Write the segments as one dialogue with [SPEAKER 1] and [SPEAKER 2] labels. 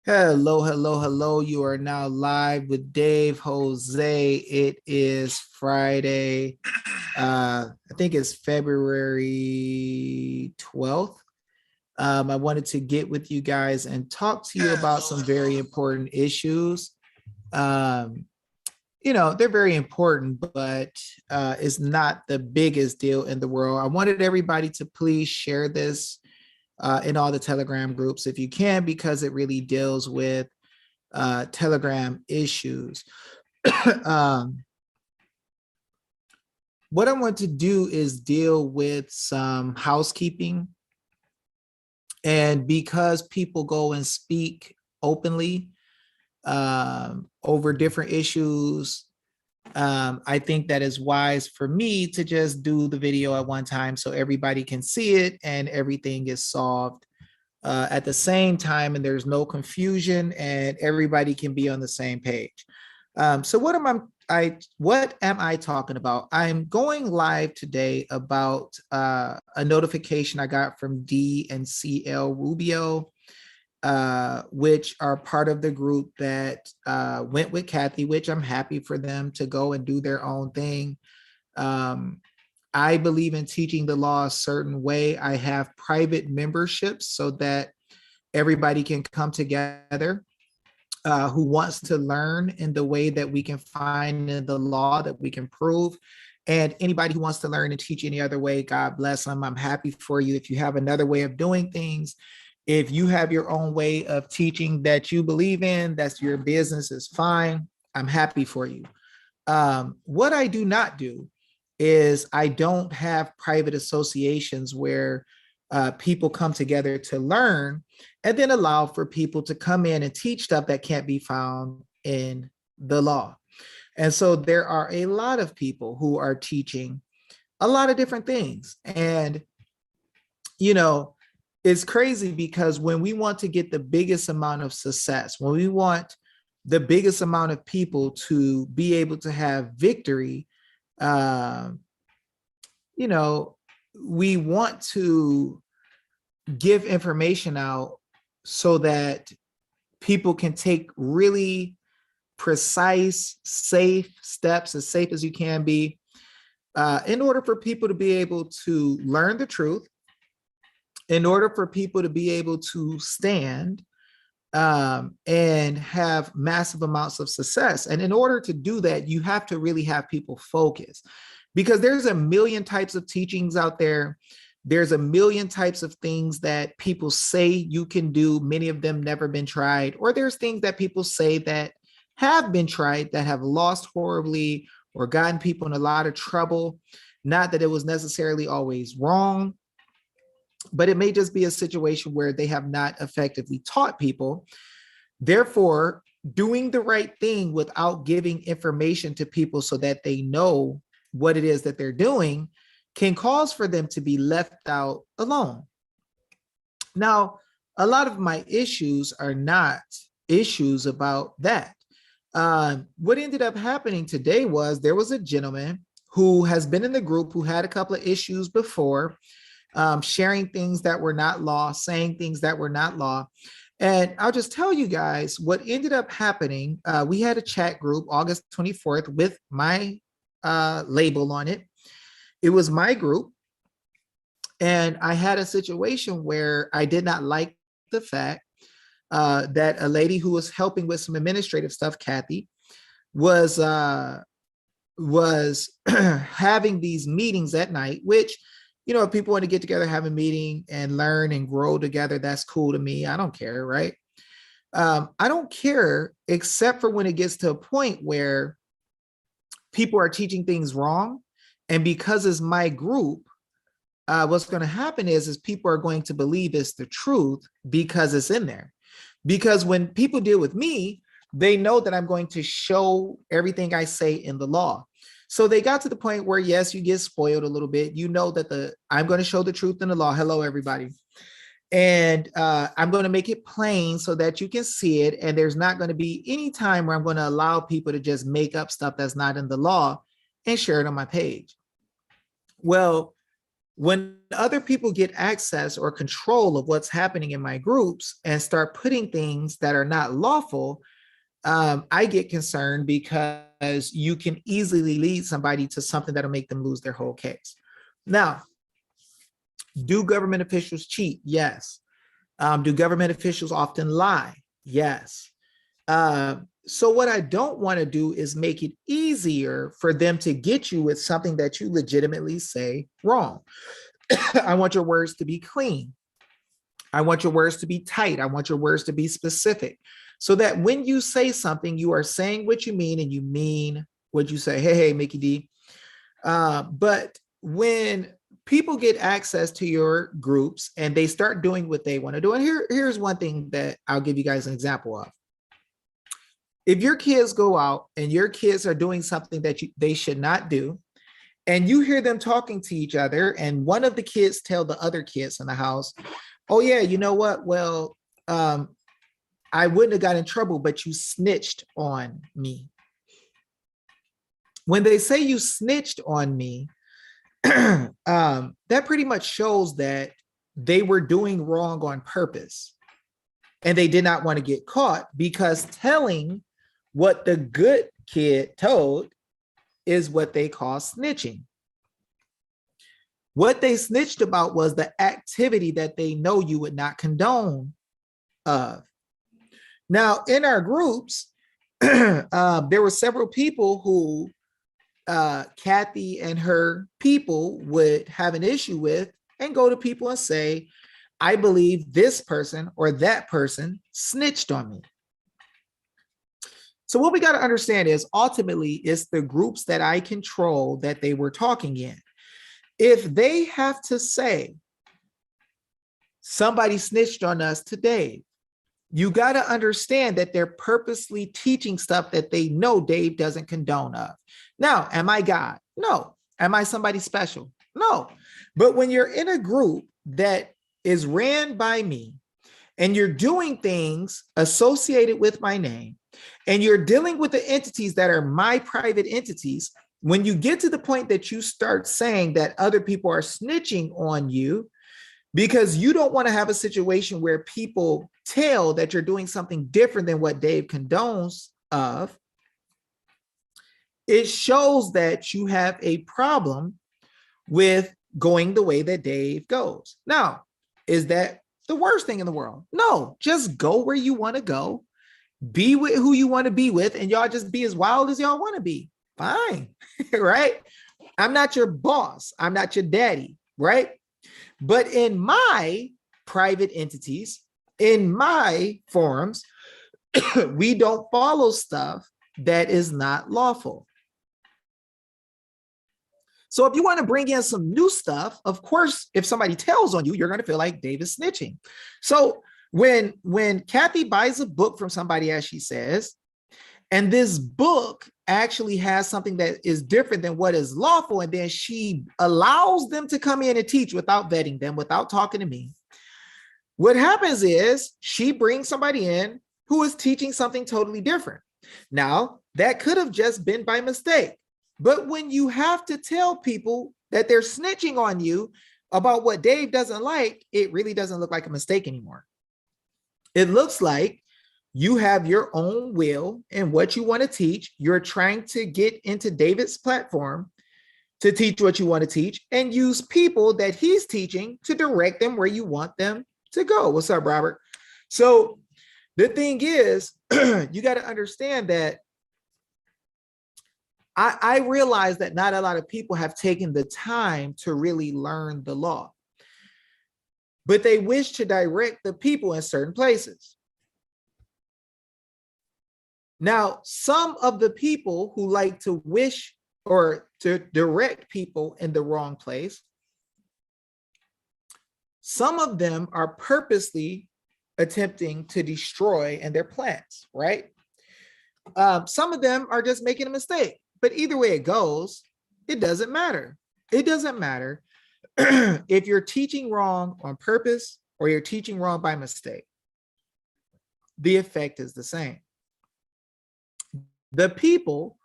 [SPEAKER 1] Hello, hello, hello. You are now live with Dave Jose. It is Friday. I think it's February 12th. I wanted to get with you guys and talk to you about some very important issues. They're very important, but it's not the biggest deal in the world. I wanted everybody to please share this in all the Telegram groups if you can, because it really deals with Telegram issues. What I want to do is deal with some housekeeping. And because people go and speak openly over different issues, I think that is wise for me to just do the video at one time so everybody can see it and everything is solved at the same time, and there's no confusion and everybody can be on the same page. So what am I talking about? I'm going live today about a notification I got from D and CL Rubio, which are part of the group that went with Cathie, which I'm happy for them to go and do their own thing. I believe in teaching the law a certain way. I have private memberships so that everybody can come together who wants to learn in the way that we can find in the law that we can prove. And anybody who wants to learn and teach any other way, God bless them. I'm happy for you. If you have another way of doing things, if you have your own way of teaching that you believe in, that's your business, is fine. I'm happy for you. What I do not do is I don't have private associations where people come together to learn and then allow for people to come in and teach stuff that can't be found in the law. And so there are a lot of people who are teaching a lot of different things. And, it's crazy because when we want to get the biggest amount of success, when we want the biggest amount of people to be able to have victory, we want to give information out so that people can take really precise, safe steps, as safe as you can be, in order for people to be able to learn the truth, in order for people to be able to stand and have massive amounts of success. And in order to do that, you have to really have people focus, because there's a million types of teachings out there. There's a million types of things that people say you can do. Many of them never been tried, or there's things that people say that have been tried that have lost horribly or gotten people in a lot of trouble. Not that it was necessarily always wrong, but it may just be a situation where they have not effectively taught people. Therefore, doing the right thing without giving information to people so that they know what it is that they're doing can cause for them to be left out alone. Now, a lot of my issues are not issues about that. What ended up happening today was there was a gentleman who has been in the group who had a couple of issues before, sharing things that were not law, saying things that were not law. And I'll just tell you guys what ended up happening. We had a chat group August 24th with my label on it. It was my group. And I had a situation where I did not like the fact that a lady who was helping with some administrative stuff, Cathie, was having these meetings at night, which, if people want to get together, have a meeting and learn and grow together, that's cool to me. I don't care, right? I don't care, except for when it gets to a point where people are teaching things wrong. And because it's my group, what's going to happen is people are going to believe it's the truth because it's in there. Because when people deal with me, they know that I'm going to show everything I say in the law. So they got to the point where, yes, you get spoiled a little bit. You know that I'm going to show the truth in the law. Hello, everybody. And I'm going to make it plain so that you can see it. And there's not going to be any time where I'm going to allow people to just make up stuff that's not in the law and share it on my page. Well, when other people get access or control of what's happening in my groups and start putting things that are not lawful, I get concerned because you can easily lead somebody to something that'll make them lose their whole case. Now, do government officials cheat? Yes. Do government officials often lie? Yes. So what I don't want to do is make it easier for them to get you with something that you legitimately say wrong. I want your words to be clean. I want your words to be tight. I want your words to be specific so that when you say something, you are saying what you mean and you mean what you say. Hey, Mickey D. But when people get access to your groups and they start doing what they want to do, and here's one thing that I'll give you guys an example of. If your kids go out and your kids are doing something that they should not do, and you hear them talking to each other, and one of the kids tell the other kids in the house, oh yeah, you know what? Well, I wouldn't have got in trouble, but you snitched on me. When they say you snitched on me, that pretty much shows that they were doing wrong on purpose and they did not want to get caught, because telling what the good kid told is what they call snitching. What they snitched about was the activity that they know you would not condone of. Now, in our groups, there were several people who Cathie and her people would have an issue with and go to people and say, I believe this person or that person snitched on me. So what we got to understand is ultimately it's the groups that I control that they were talking in. If they have to say somebody snitched on us today, you got to understand that they're purposely teaching stuff that they know Dave doesn't condone of. Now, am I God? No. Am I somebody special? No. But when you're in a group that is ran by me and you're doing things associated with my name and you're dealing with the entities that are my private entities, when you get to the point that you start saying that other people are snitching on you because you don't want to have a situation where people tell that you're doing something different than what Dave condones of, it shows that you have a problem with going the way that Dave goes. Now, is that the worst thing in the world? No, just go where you want to go, be with who you want to be with, and y'all just be as wild as y'all want to be. Fine, right? I'm not your boss. I'm not your daddy, right? But in my private entities, in my forums, we don't follow stuff that is not lawful. So if you want to bring in some new stuff, of course, if somebody tells on you, you're going to feel like Dave is snitching. So when Cathie buys a book from somebody, as she says, and this book actually has something that is different than what is lawful, and then she allows them to come in and teach without vetting them, without talking to me, what happens is she brings somebody in who is teaching something totally different. Now, that could have just been by mistake. But when you have to tell people that they're snitching on you about what Dave doesn't like, it really doesn't look like a mistake anymore. It looks like you have your own will in what you want to teach. You're trying to get into David's platform to teach what you want to teach and use people that he's teaching to direct them where you want them to go. What's up, Robert? So the thing is, you got to understand that I realize that not a lot of people have taken the time to really learn the law, but they wish to direct the people in certain places. Now, some of the people who like to wish or to direct people in the wrong place, some of them are purposely attempting to destroy in their plans, right? Some of them are just making a mistake. But either way it goes, it doesn't matter. It doesn't matter if you're teaching wrong on purpose or you're teaching wrong by mistake. The effect is the same. The people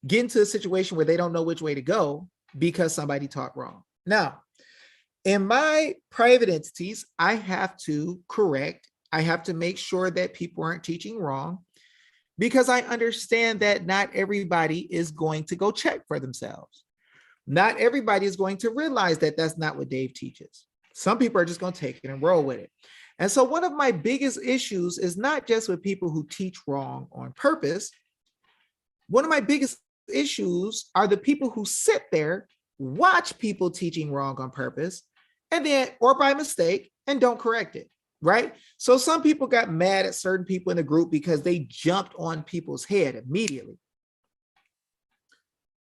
[SPEAKER 1] get into a situation where they don't know which way to go, because somebody taught wrong. Now, in my private entities, I have to correct, I have to make sure that people aren't teaching wrong, because I understand that not everybody is going to go check for themselves. Not everybody is going to realize that that's not what Dave teaches. Some people are just going to take it and roll with it. And so one of my biggest issues is not just with people who teach wrong on purpose. One of my biggest issues are the people who sit there, watch people teaching wrong on purpose, and then, or by mistake, and don't correct it, right? So some people got mad at certain people in the group because they jumped on people's head immediately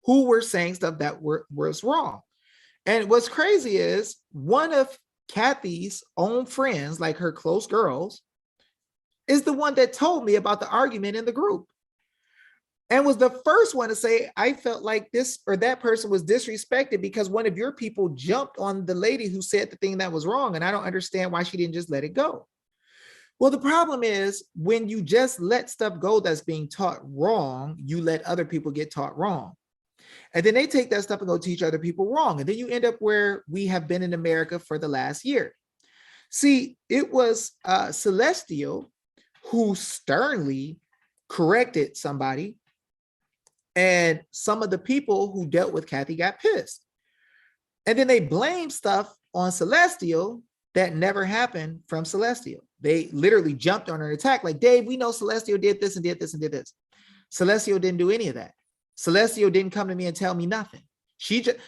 [SPEAKER 1] who were saying stuff that was wrong. And what's crazy is one of Cathie's own friends, like her close girls, is the one that told me about the argument in the group and was the first one to say, I felt like this or that person was disrespected because one of your people jumped on the lady who said the thing that was wrong. And I don't understand why she didn't just let it go. Well, the problem is when you just let stuff go that's being taught wrong, you let other people get taught wrong. And then they take that stuff and go teach other people wrong. And then you end up where we have been in America for the last year. See, it was Celestial who sternly corrected somebody. And some of the people who dealt with Cathie got pissed. And then they blamed stuff on Celestial that never happened from Celestial. They literally jumped on her attack like, Dave, we know Celestial did this and did this and did this. Celestial didn't do any of that. Celestial didn't come to me and tell me nothing.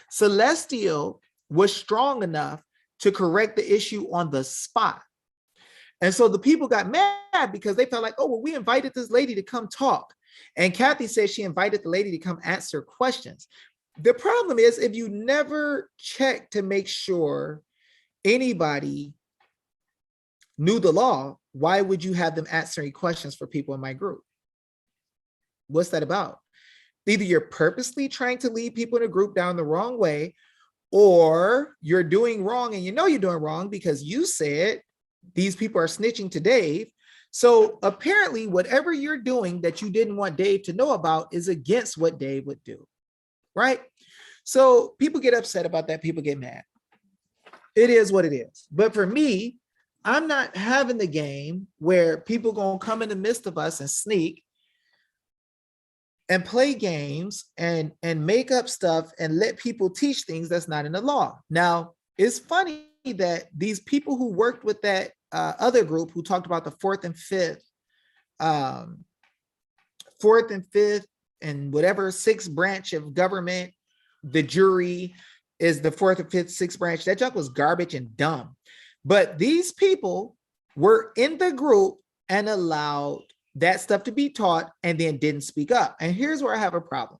[SPEAKER 1] Celestial was strong enough to correct the issue on the spot. And so the people got mad because they felt like, oh, well, we invited this lady to come talk. And Cathie said she invited the lady to come answer questions. The problem is if you never check to make sure anybody knew the law, why would you have them answering questions for people in my group? What's that about? Either you're purposely trying to lead people in a group down the wrong way, or you're doing wrong and you know you're doing wrong because you said these people are snitching to Dave. So apparently whatever you're doing that you didn't want Dave to know about is against what Dave would do, right? So people get upset about that. People get mad. It is what it is. But for me, I'm not having the game where people gonna come in the midst of us and sneak and play games and make up stuff and let people teach things that's not in the law. Now, it's funny that these people who worked with that other group who talked about the fourth and fifth and whatever sixth branch of government, the jury is the fourth and fifth, sixth branch. That junk was garbage and dumb. But these people were in the group and allowed that stuff to be taught and then didn't speak up. And here's where I have a problem.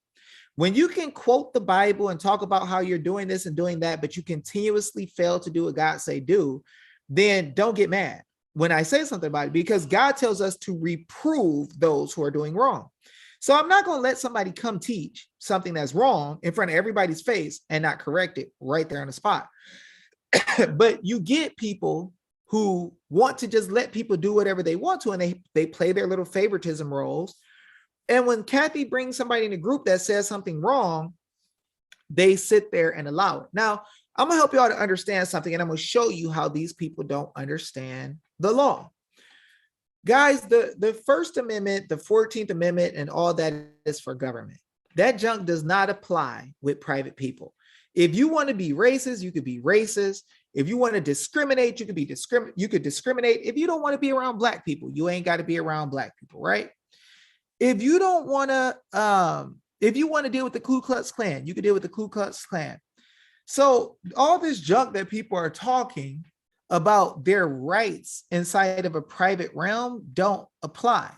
[SPEAKER 1] When you can quote the Bible and talk about how you're doing this and doing that, but you continuously fail to do what God say do, then don't get mad when I say something about it, because God tells us to reprove those who are doing wrong. So I'm not going to let somebody come teach something that's wrong in front of everybody's face and not correct it right there on the spot. But you get people who want to just let people do whatever they want to, and they play their little favoritism roles. And when Cathie brings somebody in a group that says something wrong, they sit there and allow it. Now, I'm gonna help you all to understand something, and I'm gonna show you how these people don't understand the law. Guys, the First Amendment, the 14th Amendment, and all that is for government. That junk does not apply with private people. If you want to be racist, you could be racist. If you want to discriminate, you could discriminate. If you don't want to be around Black people, you ain't got to be around Black people, right? If you don't want to, if you want to deal with the Ku Klux Klan, you can deal with the Ku Klux Klan. So all this junk that people are talking about their rights inside of a private realm don't apply.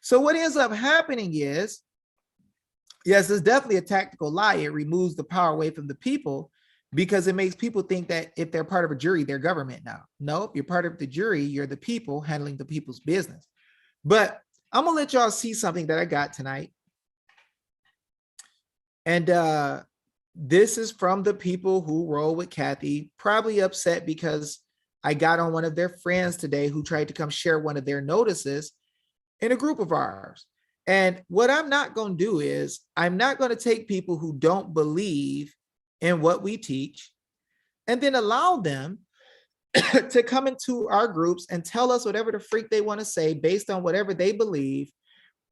[SPEAKER 1] So what ends up happening is, yes, it's definitely a tactical lie. It removes the power away from the people because it makes people think that if they're part of a jury, they're government now. Nope, you're part of the jury. You're the people handling the people's business. But I'm gonna let y'all see something that I got tonight. And this is from the people who roll with Cathie, probably upset because I got on one of their friends today who tried to come share one of their notices in a group of ours. And what I'm not going to do is I'm not going to take people who don't believe in what we teach, and then allow them to come into our groups and tell us whatever the freak they want to say based on whatever they believe,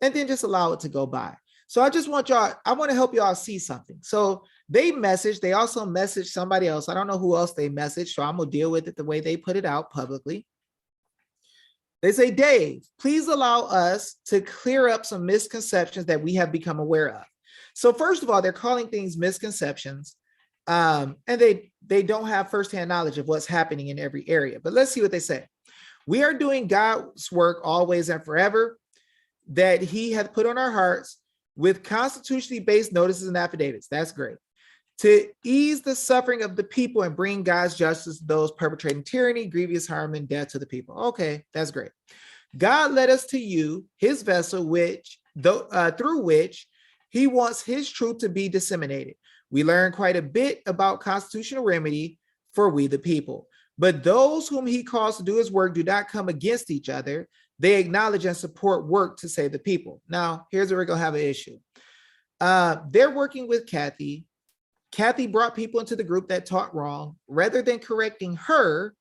[SPEAKER 1] and then just allow it to go by. So I just want y'all, I want to help y'all see something. So they also messaged somebody else. I don't know who else they messaged, so I'm going to deal with it the way they put it out publicly. They say, Dave, please allow us to clear up some misconceptions that we have become aware of. So first of all, they're calling things misconceptions, and they don't have firsthand knowledge of what's happening in every area. But let's see what they say. We are doing God's work always and forever that he hath put on our hearts with constitutionally based notices and affidavits. That's great. To ease the suffering of the people and bring God's justice to those perpetrating tyranny, grievous harm, and death to the people. Okay, that's great. God led us to you, his vessel, through which he wants his truth to be disseminated. We learned quite a bit about constitutional remedy for we the people. But those whom he calls to do his work do not come against each other. They acknowledge and support work to save the people. Now, here's where we're going to have an issue. They're working with Cathie. Cathie brought people into the group that taught wrong. Rather than correcting her,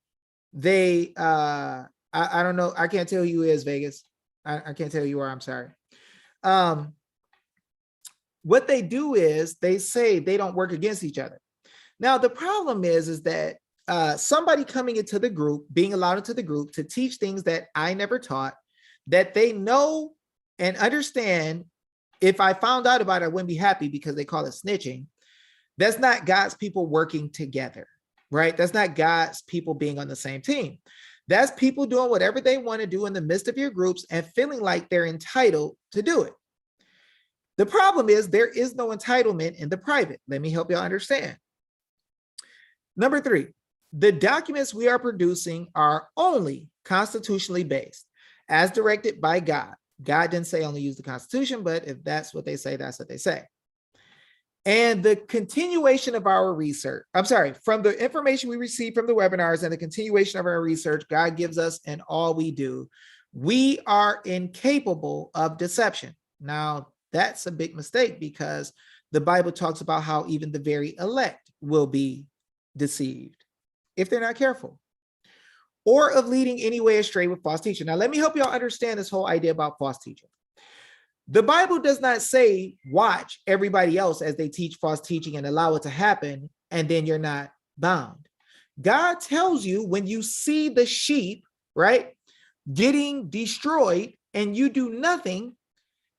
[SPEAKER 1] they, I don't know. I can't tell you who is Vegas. I can't tell you where, I'm sorry. What they do is they say they don't work against each other. Now, the problem is that somebody coming into the group, being allowed into the group to teach things that I never taught, that they know and understand, if I found out about it, I wouldn't be happy because they call it snitching. That's not God's people working together, right? That's not God's people being on the same team. That's people doing whatever they want to do in the midst of your groups and feeling like they're entitled to do it. The problem is there is no entitlement in the private. Let me help you understand. Number 3, the documents we are producing are only constitutionally based, as directed by God. God didn't say only use the Constitution, but if that's what they say, that's what they say. And the continuation of our research, from the information we receive from the webinars and the continuation of our research God gives us in all we do, we are incapable of deception. Now, that's a big mistake because the Bible talks about how even the very elect will be deceived if they're not careful, or of leading any way astray with false teaching. Now, let me help y'all understand this whole idea about false teaching. The Bible does not say, watch everybody else as they teach false teaching and allow it to happen, and then you're not bound. God tells you when you see the sheep, right, getting destroyed and you do nothing,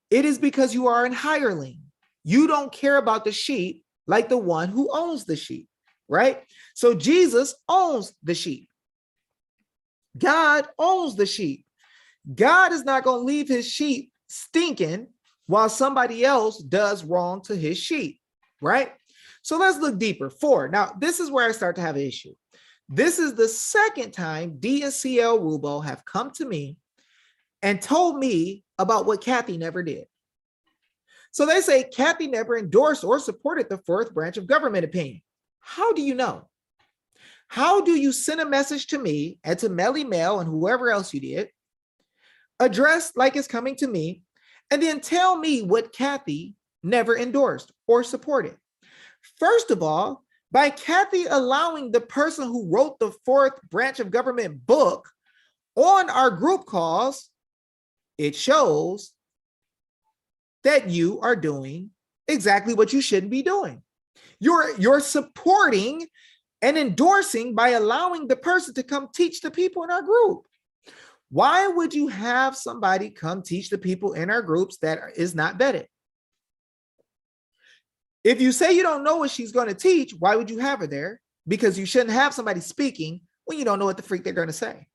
[SPEAKER 1] it is because you are an hireling. You don't care about the sheep like the one who owns the sheep, right? So Jesus owns the sheep. God owns the sheep. God is not going to leave his sheep stinking while somebody else does wrong to his sheep, right? So let's look deeper. 4. Now, this is where I start to have an issue. This is the second time D and CL Rubio have come to me and told me about what Cathie never did. So they say Cathie never endorsed or supported the 4th branch of government opinion. How do you know? How do you send a message to me and to Melly Mel and whoever else you did, addressed like it's coming to me, and then tell me what Cathie never endorsed or supported? First of all, by Cathie allowing the person who wrote the 4th branch of government book on our group calls, it shows that you are doing exactly what you shouldn't be doing. You're supporting and endorsing by allowing the person to come teach the people in our group. Why would you have somebody come teach the people in our groups that is not vetted? If you say you don't know what she's going to teach, why would you have her there? Because you shouldn't have somebody speaking when you don't know what the freak they're going to say.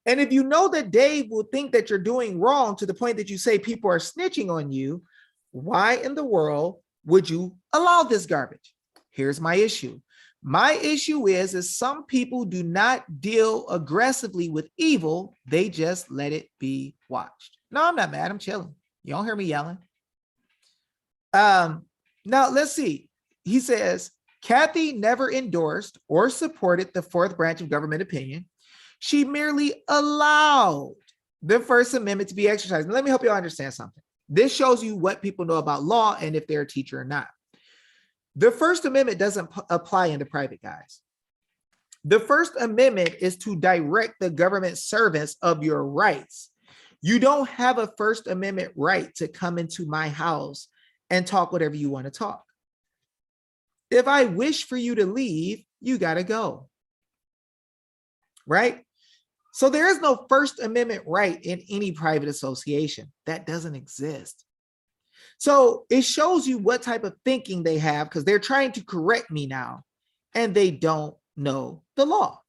[SPEAKER 1] And if you know that Dave will think that you're doing wrong to the point that you say people are snitching on you, why in the world would you allow this garbage? Here's my issue. My issue is some people do not deal aggressively with evil. They just let it be watched. No, I'm not mad. I'm chilling. You don't hear me yelling. Now let's see. He says, Cathie never endorsed or supported the 4th branch of government opinion. She merely allowed the First Amendment to be exercised. Now, let me help you understand something. This shows you what people know about law and if they're a teacher or not. The First Amendment doesn't apply in the private, guys. The First Amendment is to direct the government servants of your rights. You don't have a First Amendment right to come into my house and talk whatever you want to talk. If I wish for you to leave, you got to go. Right? So there is no First Amendment right in any private association. That doesn't exist. So it shows you what type of thinking they have, because they're trying to correct me now, and they don't know the law.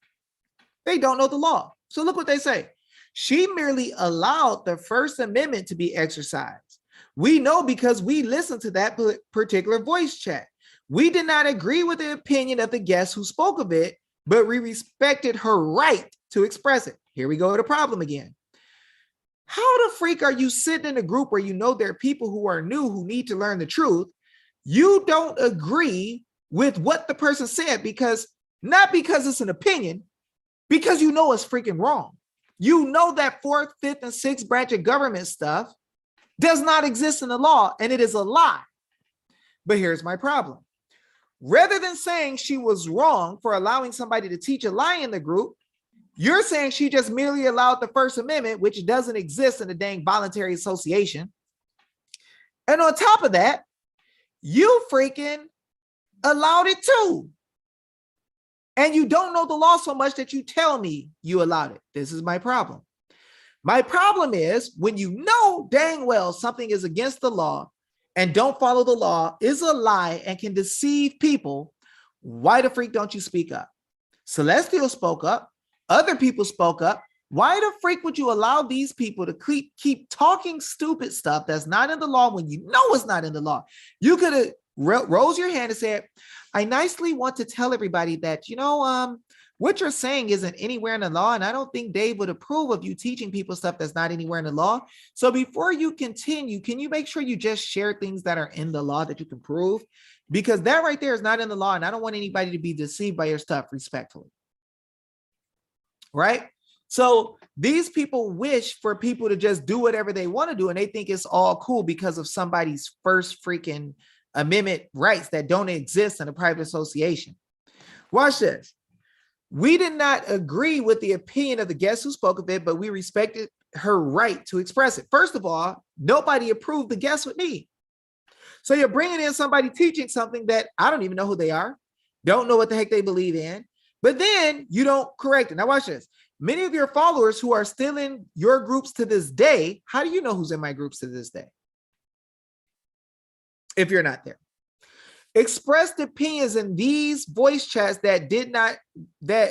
[SPEAKER 1] They don't know the law. So look what they say. She merely allowed the First Amendment to be exercised. We know because we listened to that particular voice chat. We did not agree with the opinion of the guest who spoke of it, but we respected her right to express it. Here we go to the problem again. How the freak are you sitting in a group where you know there are people who are new who need to learn the truth? You don't agree with what the person said not because it's an opinion, because you know it's freaking wrong. You know that fourth, fifth, and sixth branch of government stuff does not exist in the law, and it is a lie. But here's my problem. Rather than saying she was wrong for allowing somebody to teach a lie in the group, you're saying she just merely allowed the First Amendment, which doesn't exist in the dang voluntary association. And on top of that, you freaking allowed it too. And you don't know the law so much that you tell me you allowed it. This is my problem. My problem is when you know dang well something is against the law and don't follow the law, is a lie, and can deceive people, why the freak don't you speak up? Celestial spoke up. Other people spoke up. Why the freak would you allow these people to keep talking stupid stuff that's not in the law when you know it's not in the law? You could have rose your hand and said, I nicely want to tell everybody that, what you're saying isn't anywhere in the law, and I don't think Dave would approve of you teaching people stuff that's not anywhere in the law. So before you continue, can you make sure you just share things that are in the law that you can prove? Because that right there is not in the law, and I don't want anybody to be deceived by your stuff, respectfully. Right? So these people wish for people to just do whatever they want to do, and they think it's all cool because of somebody's First freaking Amendment rights that don't exist in a private association. Watch this. We did not agree with the opinion of the guest who spoke of it, but we respected her right to express it. First of all, nobody approved the guest with me. So you're bringing in somebody teaching something that I don't even know who they are, don't know what the heck they believe in, but then you don't correct it. Now watch this. Many of your followers who are still in your groups to this day, how do you know who's in my groups to this day? If you're not there. Expressed opinions in these voice chats that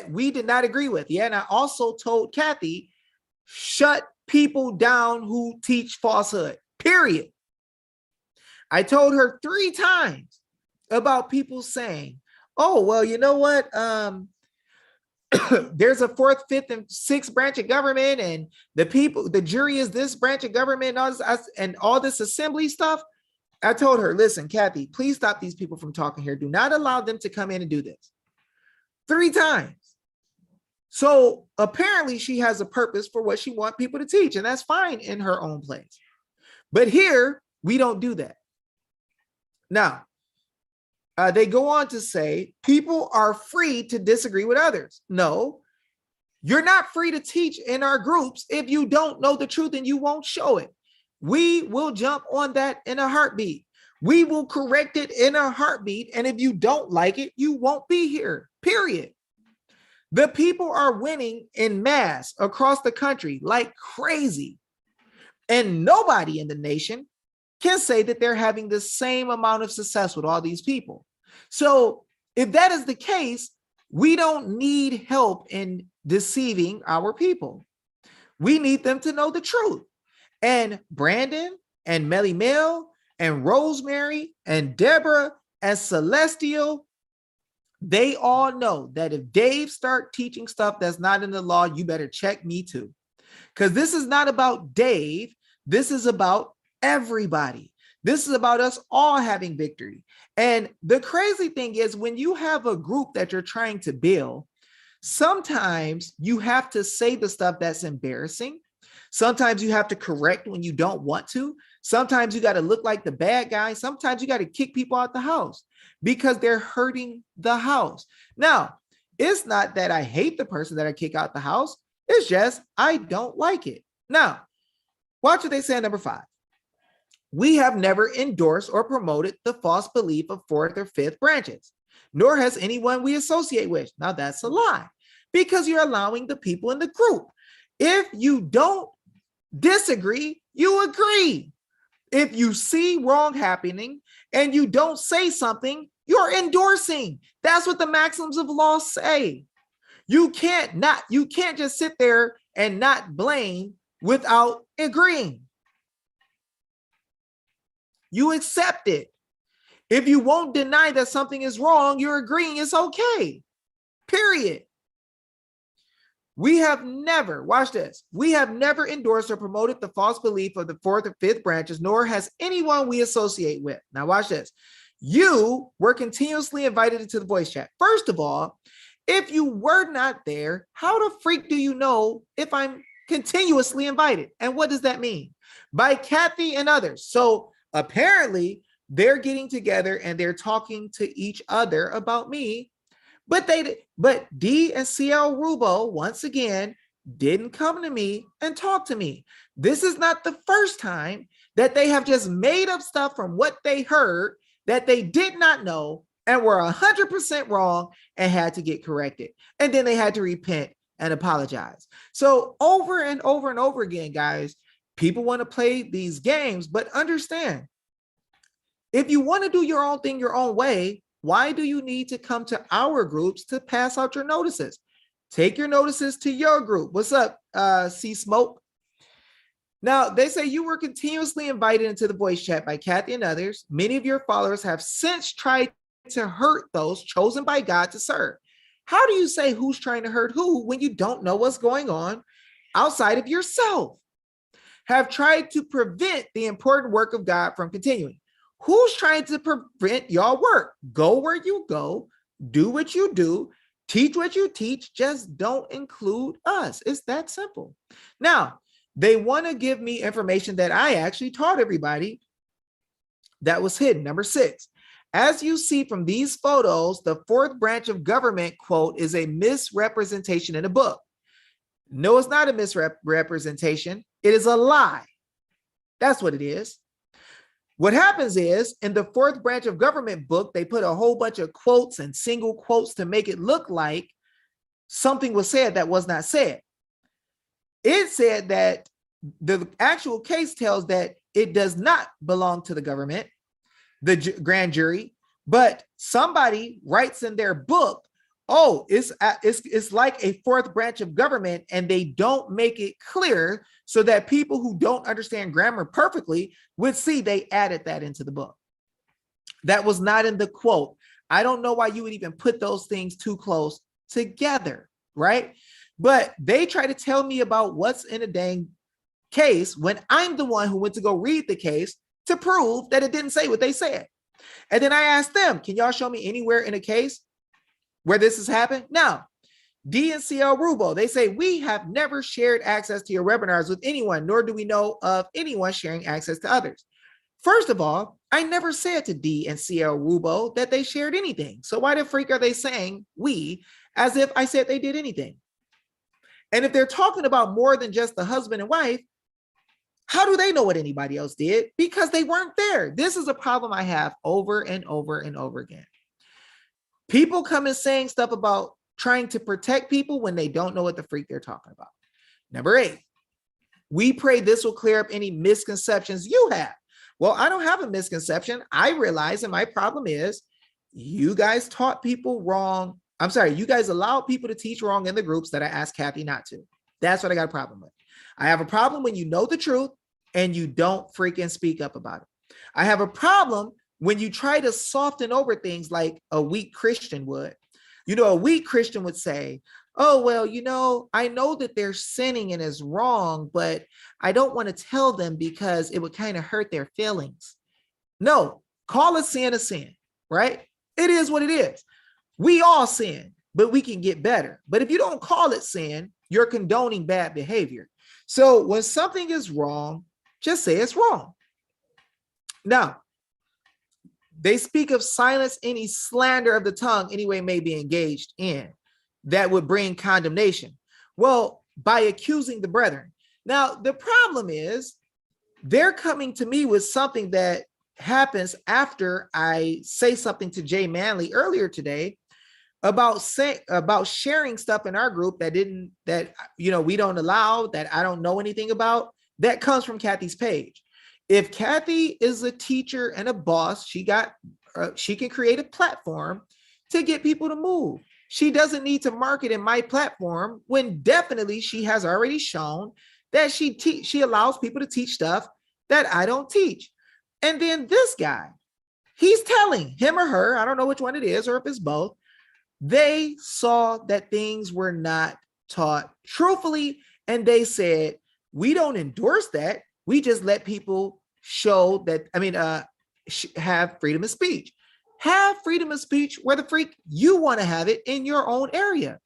[SPEAKER 1] we did not agree with. Yeah, and I also told Cathie, shut people down who teach falsehood, period. I told her 3 times about people saying, oh, well, you know what? There's a 4th, 5th, and 6th branch of government, and the jury is this branch of government, and all this assembly stuff. I told her, listen, Cathie, please stop these people from talking here. Do not allow them to come in and do this. 3 times. So apparently she has a purpose for what she wants people to teach, and that's fine in her own place. But here, we don't do that. Now, they go on to say, people are free to disagree with others. No, you're not free to teach in our groups if you don't know the truth and you won't show it. We will jump on that in a heartbeat. We will correct it in a heartbeat. And if you don't like it, you won't be here, period. The people are winning in mass across the country like crazy. And nobody in the nation can say that they're having the same amount of success with all these people. So if that is the case, we don't need help in deceiving our people. We need them to know the truth. And Brandon and Melly Mel and Rosemary and Deborah and Celestial, they all know that if Dave start teaching stuff that's not in the law, you better check me too. Because this is not about Dave. This is about everybody. This is about us all having victory. And the crazy thing is when you have a group that you're trying to build, sometimes you have to say the stuff that's embarrassing. Sometimes you have to correct when you don't want to. Sometimes you got to look like the bad guy. Sometimes you got to kick people out the house. because they're hurting the house. Now, it's not that I hate the person that I kick out the house. It's just I don't like it. Now, watch what they say in number 5. We have never endorsed or promoted the false belief of fourth or fifth branches, nor has anyone we associate with. Now, that's a lie, because you're allowing the people in the group. If you don't disagree, you agree. If you see wrong happening and you don't say something, you're endorsing. That's what the maxims of law say. You can't just sit there and not blame without agreeing. You accept it. If you won't deny that something is wrong, you're agreeing it's okay. Period. We have never, watch this, we have never endorsed or promoted the false belief of the fourth or fifth branches, nor has anyone we associate with. Now watch this. You were continuously invited into the voice chat. First of all, if you were not there, how the freak do you know if I'm continuously invited? And what does that mean? By Cathie and others. So apparently they're getting together and they're talking to each other about me. But D and CL Rubio, once again, didn't come to me and talk to me. This is not the first time that they have just made up stuff from what they heard that they did not know and were 100% wrong and had to get corrected. And then they had to repent and apologize. So over and over and over again, guys, people want to play these games, but understand, if you want to do your own thing your own way, why do you need to come to our groups to pass out your notices? Take your notices to your group. What's up, C Smoke? Now, they say you were continuously invited into the voice chat by Cathie and others. Many of your followers have since tried to hurt those chosen by God to serve. How do you say who's trying to hurt who when you don't know what's going on outside of yourself? Have tried to prevent the important work of God from continuing. Who's trying to prevent your work? Go where you go, do what you do, teach what you teach, just don't include us. It's that simple. Now, they want to give me information that I actually taught everybody that was hidden. Number 6, as you see from these photos, the fourth branch of government, quote, is a misrepresentation in a book. No, it's not a misrepresentation. It is a lie. That's what it is. What happens is, in the fourth branch of government book, they put a whole bunch of quotes and single quotes to make it look like something was said that was not said. It said that the actual case tells that it does not belong to the government, the grand jury, but somebody writes in their book, oh, it's like a fourth branch of government, and they don't make it clear so that people who don't understand grammar perfectly would see they added that into the book. That was not in the quote. I don't know why you would even put those things too close together, right? But they try to tell me about what's in a dang case when I'm the one who went to go read the case to prove that it didn't say what they said. And then I asked them, can y'all show me anywhere in a case where this has happened? Now, D and CL Rubio, they say, we have never shared access to your webinars with anyone, nor do we know of anyone sharing access to others. First of all, I never said to D and CL Rubio that they shared anything. So why the freak are they saying we, as if I said they did anything? And if they're talking about more than just the husband and wife, how do they know what anybody else did? Because they weren't there. This is a problem I have over and over and over again. People come and saying stuff about trying to protect people when they don't know what the freak they're talking about. Number 8, we pray this will clear up any misconceptions you have. Well, I don't have a misconception. I realize, and my problem is you guys taught people wrong. I'm sorry, you guys allowed people to teach wrong in the groups that I asked Cathie not to. That's what I got a problem with. I have a problem when you know the truth and you don't freaking speak up about it. I have a problem when you try to soften over things like a weak Christian would. You know, a weak Christian would say, oh, well, you know, I know that they're sinning and is wrong, but I don't want to tell them because it would kind of hurt their feelings. No, call a sin, right? It is what it is. We all sin, but we can get better. But if you don't call it sin, you're condoning bad behavior. So when something is wrong, just say it's wrong. Now, They speak of silence any slander of the tongue anyway may be engaged in that would bring condemnation. Well, by accusing the brethren. Now, the problem is they're coming to me with something that happens after I say something to Jay Manley earlier today about sharing stuff in our group that we don't allow, that I don't know anything about, that comes from Cathie's page. If Cathie is a teacher and a boss, she can create a platform to get people to move. She doesn't need to market in my platform when definitely she has already shown that she allows people to teach stuff that I don't teach. And then this guy, he's telling him or her, I don't know which one it is or if it's both, they saw that things were not taught truthfully, and they said, we don't endorse that. We just let people show that, have freedom of speech. Have freedom of speech where the freak you want to have it in your own area.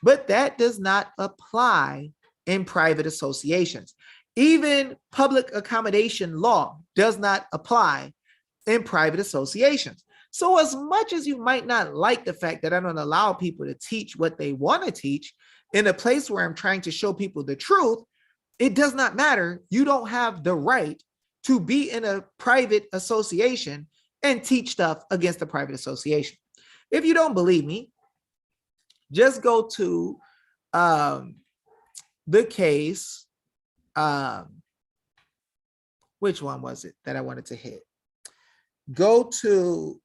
[SPEAKER 1] But that does not apply in private associations. Even public accommodation law does not apply in private associations. So as much as you might not like the fact that I don't allow people to teach what they want to teach in a place where I'm trying to show people the truth, it does not matter. You don't have the right to be in a private association and teach stuff against the private association. If you don't believe me, just go to the case. Which one was it that I wanted to hit? Go to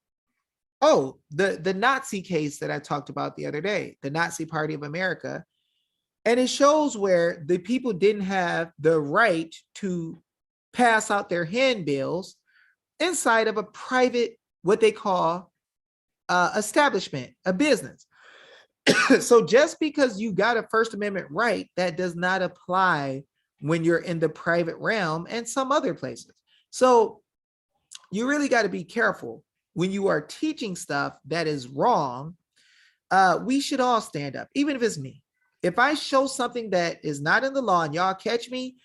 [SPEAKER 1] the Nazi case that I talked about the other day, the Nazi Party of America. And it shows where the people didn't have the right to pass out their handbills inside of a private, what they call establishment, a business. So just because you got a First Amendment right, that does not apply when you're in the private realm and some other places. So you really got to be careful when you are teaching stuff that is wrong. We should all stand up, even if it's me. If I show something that is not in the law and y'all catch me,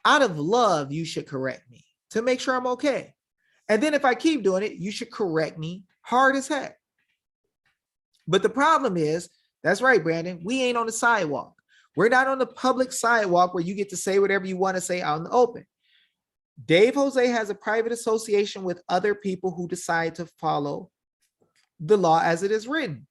[SPEAKER 1] out of love, you should correct me to make sure I'm okay. And then if I keep doing it, you should correct me hard as heck. But the problem is, that's right, Brandon, we ain't on the sidewalk. We're not on the public sidewalk where you get to say whatever you want to say out in the open. Dave Jose has a private association with other people who decide to follow the law as it is written.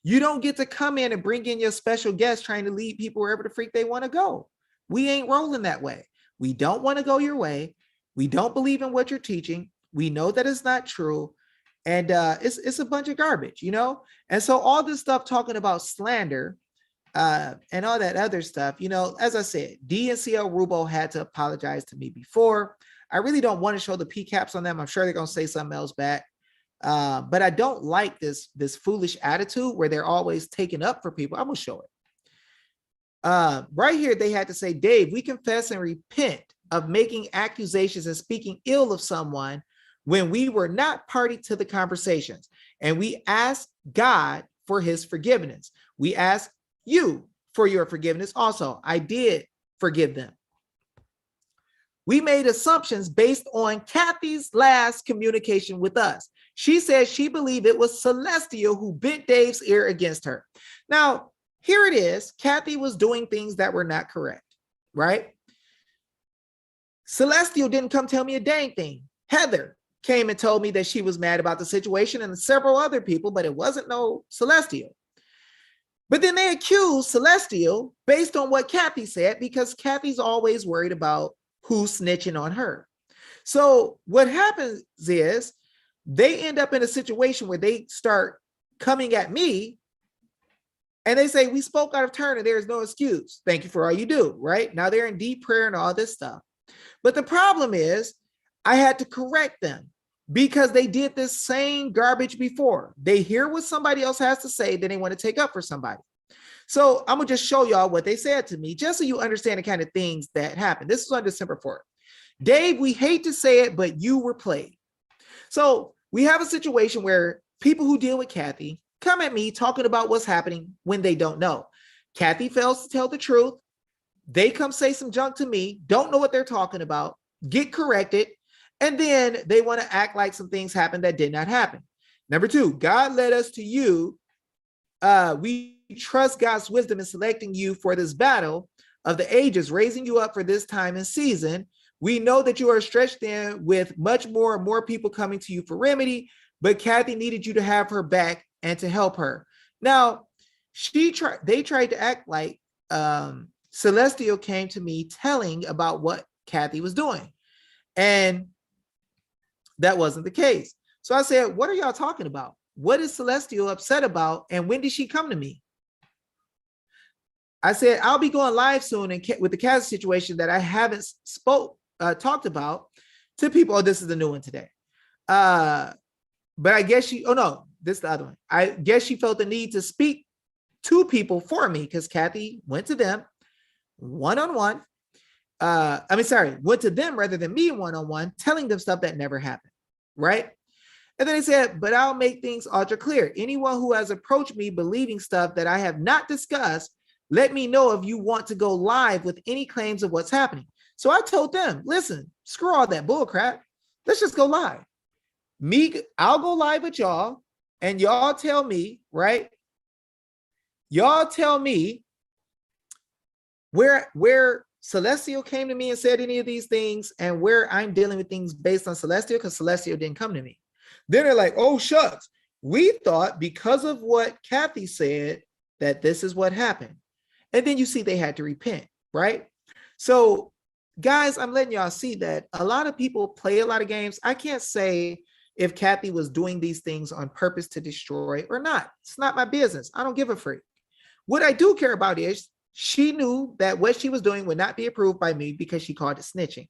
[SPEAKER 1] You don't get to come in and bring in your special guest trying to lead people wherever the freak they want to go. We ain't rolling that way. We don't want to go your way. We don't believe in what you're teaching. We know that it's not true. And it's a bunch of garbage, you know? And so all this stuff talking about slander and all that other stuff, you know, as I said, D and CL Rubio had to apologize to me before. I really don't want to show the PCAPs on them. I'm sure they're going to say something else back. But I don't like this foolish attitude where they're always taking up for people. I'm going to show it. Right here, they had to say, Dave, we confess and repent of making accusations and speaking ill of someone when we were not party to the conversations. And we ask God for his forgiveness. We ask you for your forgiveness also. I did forgive them. We made assumptions based on Cathie's last communication with us. She said she believed it was Celestial who bent Dave's ear against her. Now, here it is. Cathie was doing things that were not correct, right? Celestial didn't come tell me a dang thing. Heather came and told me that she was mad about the situation, and several other people, but it wasn't no Celestial. But then they accused Celestial based on what Cathie said, because Cathie's always worried about who's snitching on her. So what happens is they end up in a situation where they start coming at me and they say, we spoke out of turn and there is no excuse. Thank you for all you do, right? Now they're in deep prayer and all this stuff. But the problem is I had to correct them because they did this same garbage before. They hear what somebody else has to say, then they want to take up for somebody. So I'm going to just show y'all what they said to me, just so you understand the kind of things that happened. This was on December 4th. Dave, we hate to say it, but you were played. So we have a situation where people who deal with Cathie come at me talking about what's happening when they don't know. Cathie fails to tell the truth. They come say some junk to me, don't know what they're talking about, get corrected, And then they want to act like some things happened that did not happen. Number two, God led us to you. We trust God's wisdom in selecting you for this battle of the ages, raising you up for this time and season. We know that you are stretched thin with much more and more people coming to you for remedy, but Cathie needed you to have her back and to help her. Now, they tried to act like Celestial came to me telling about what Cathie was doing. And that wasn't the case. So I said, what are y'all talking about? What is Celestial upset about? And when did she come to me? I said, I'll be going live soon with the Cathie situation that I haven't talked about to people. Oh, this is the new one today. But I guess this is the other one. I guess she felt the need to speak to people for me because Cathie went to them one-on-one. Went to them rather than me one-on-one, telling them stuff that never happened, right? And then he said, but I'll make things ultra clear. Anyone who has approached me believing stuff that I have not discussed, let me know if you want to go live with any claims of what's happening. So I told them, listen, screw all that bull crap. Let's just go live. I'll go live with y'all and y'all tell me, right? Y'all tell me where Celestial came to me and said any of these things and where I'm dealing with things based on Celestial because Celestial didn't come to me. Then they're like, oh, shucks. We thought because of what Cathie said that this is what happened. And then you see they had to repent, right? So guys, I'm letting y'all see that a lot of people play a lot of games. I can't say if Cathie was doing these things on purpose to destroy or not. It's not my business. I don't give a freak. What I do care about is she knew that what she was doing would not be approved by me because she called it snitching.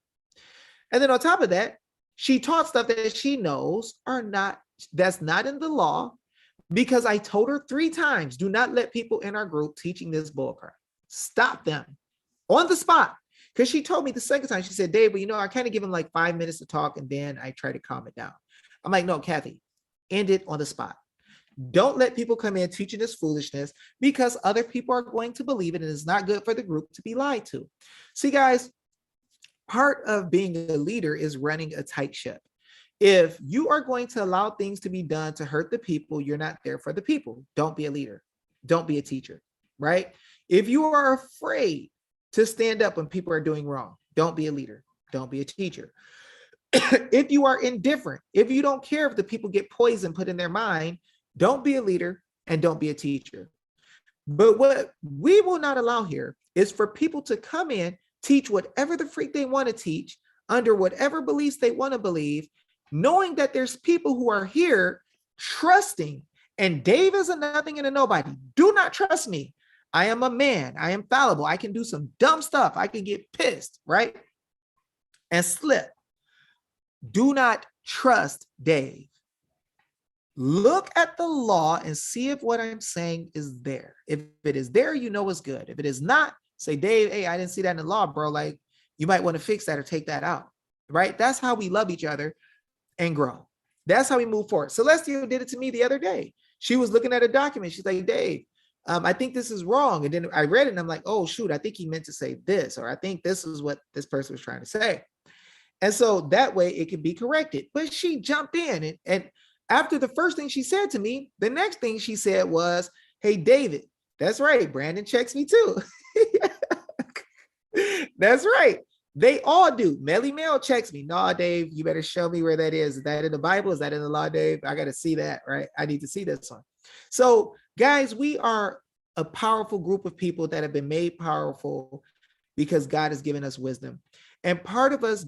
[SPEAKER 1] And then on top of that, she taught stuff that she knows that's not in the law because I told her 3 times, do not let people in our group teaching this bullcrap. Stop them on the spot. Because she told me the second time, she said, Dave, but I kind of give him like 5 minutes to talk and then I try to calm it down. I'm like, no, Cathie, end it on the spot. Don't let people come in teaching this foolishness because other people are going to believe it and it's not good for the group to be lied to. See, guys, part of being a leader is running a tight ship. If you are going to allow things to be done to hurt the people, you're not there for the people. Don't be a leader. Don't be a teacher, right? If you are afraid to stand up when people are doing wrong, don't be a leader. Don't be a teacher. If you are indifferent, if you don't care if the people get poison put in their mind, don't be a leader and don't be a teacher. But what we will not allow here is for people to come in, teach whatever the freak they want to teach, under whatever beliefs they want to believe, knowing that there's people who are here trusting, and Dave is a nothing and a nobody. Do not trust me. I am a man. I am fallible. I can do some dumb stuff. I can get pissed, right? And slip. Do not trust Dave. Look at the law and see if what I'm saying is there. If it is there, you know it's good. If it is not, say, Dave, hey, I didn't see that in the law, bro. Like, you might want to fix that or take that out, right? That's how we love each other and grow. That's how we move forward. Celestial did it to me the other day. She was looking at a document. She's like, Dave, I think this is wrong. And then I read it and I'm like, oh, shoot, I think he meant to say this, or I think this is what this person was trying to say. And so that way it can be corrected. But she jumped in and after the first thing she said to me, the next thing she said was, hey, David, that's right. Brandon checks me too. That's right. They all do. Melly Mel checks me. No, Dave, you better show me where that is. Is that in the Bible? Is that in the law, Dave? I got to see that, right? I need to see this one. So guys, we are a powerful group of people that have been made powerful because God has given us wisdom. And part of us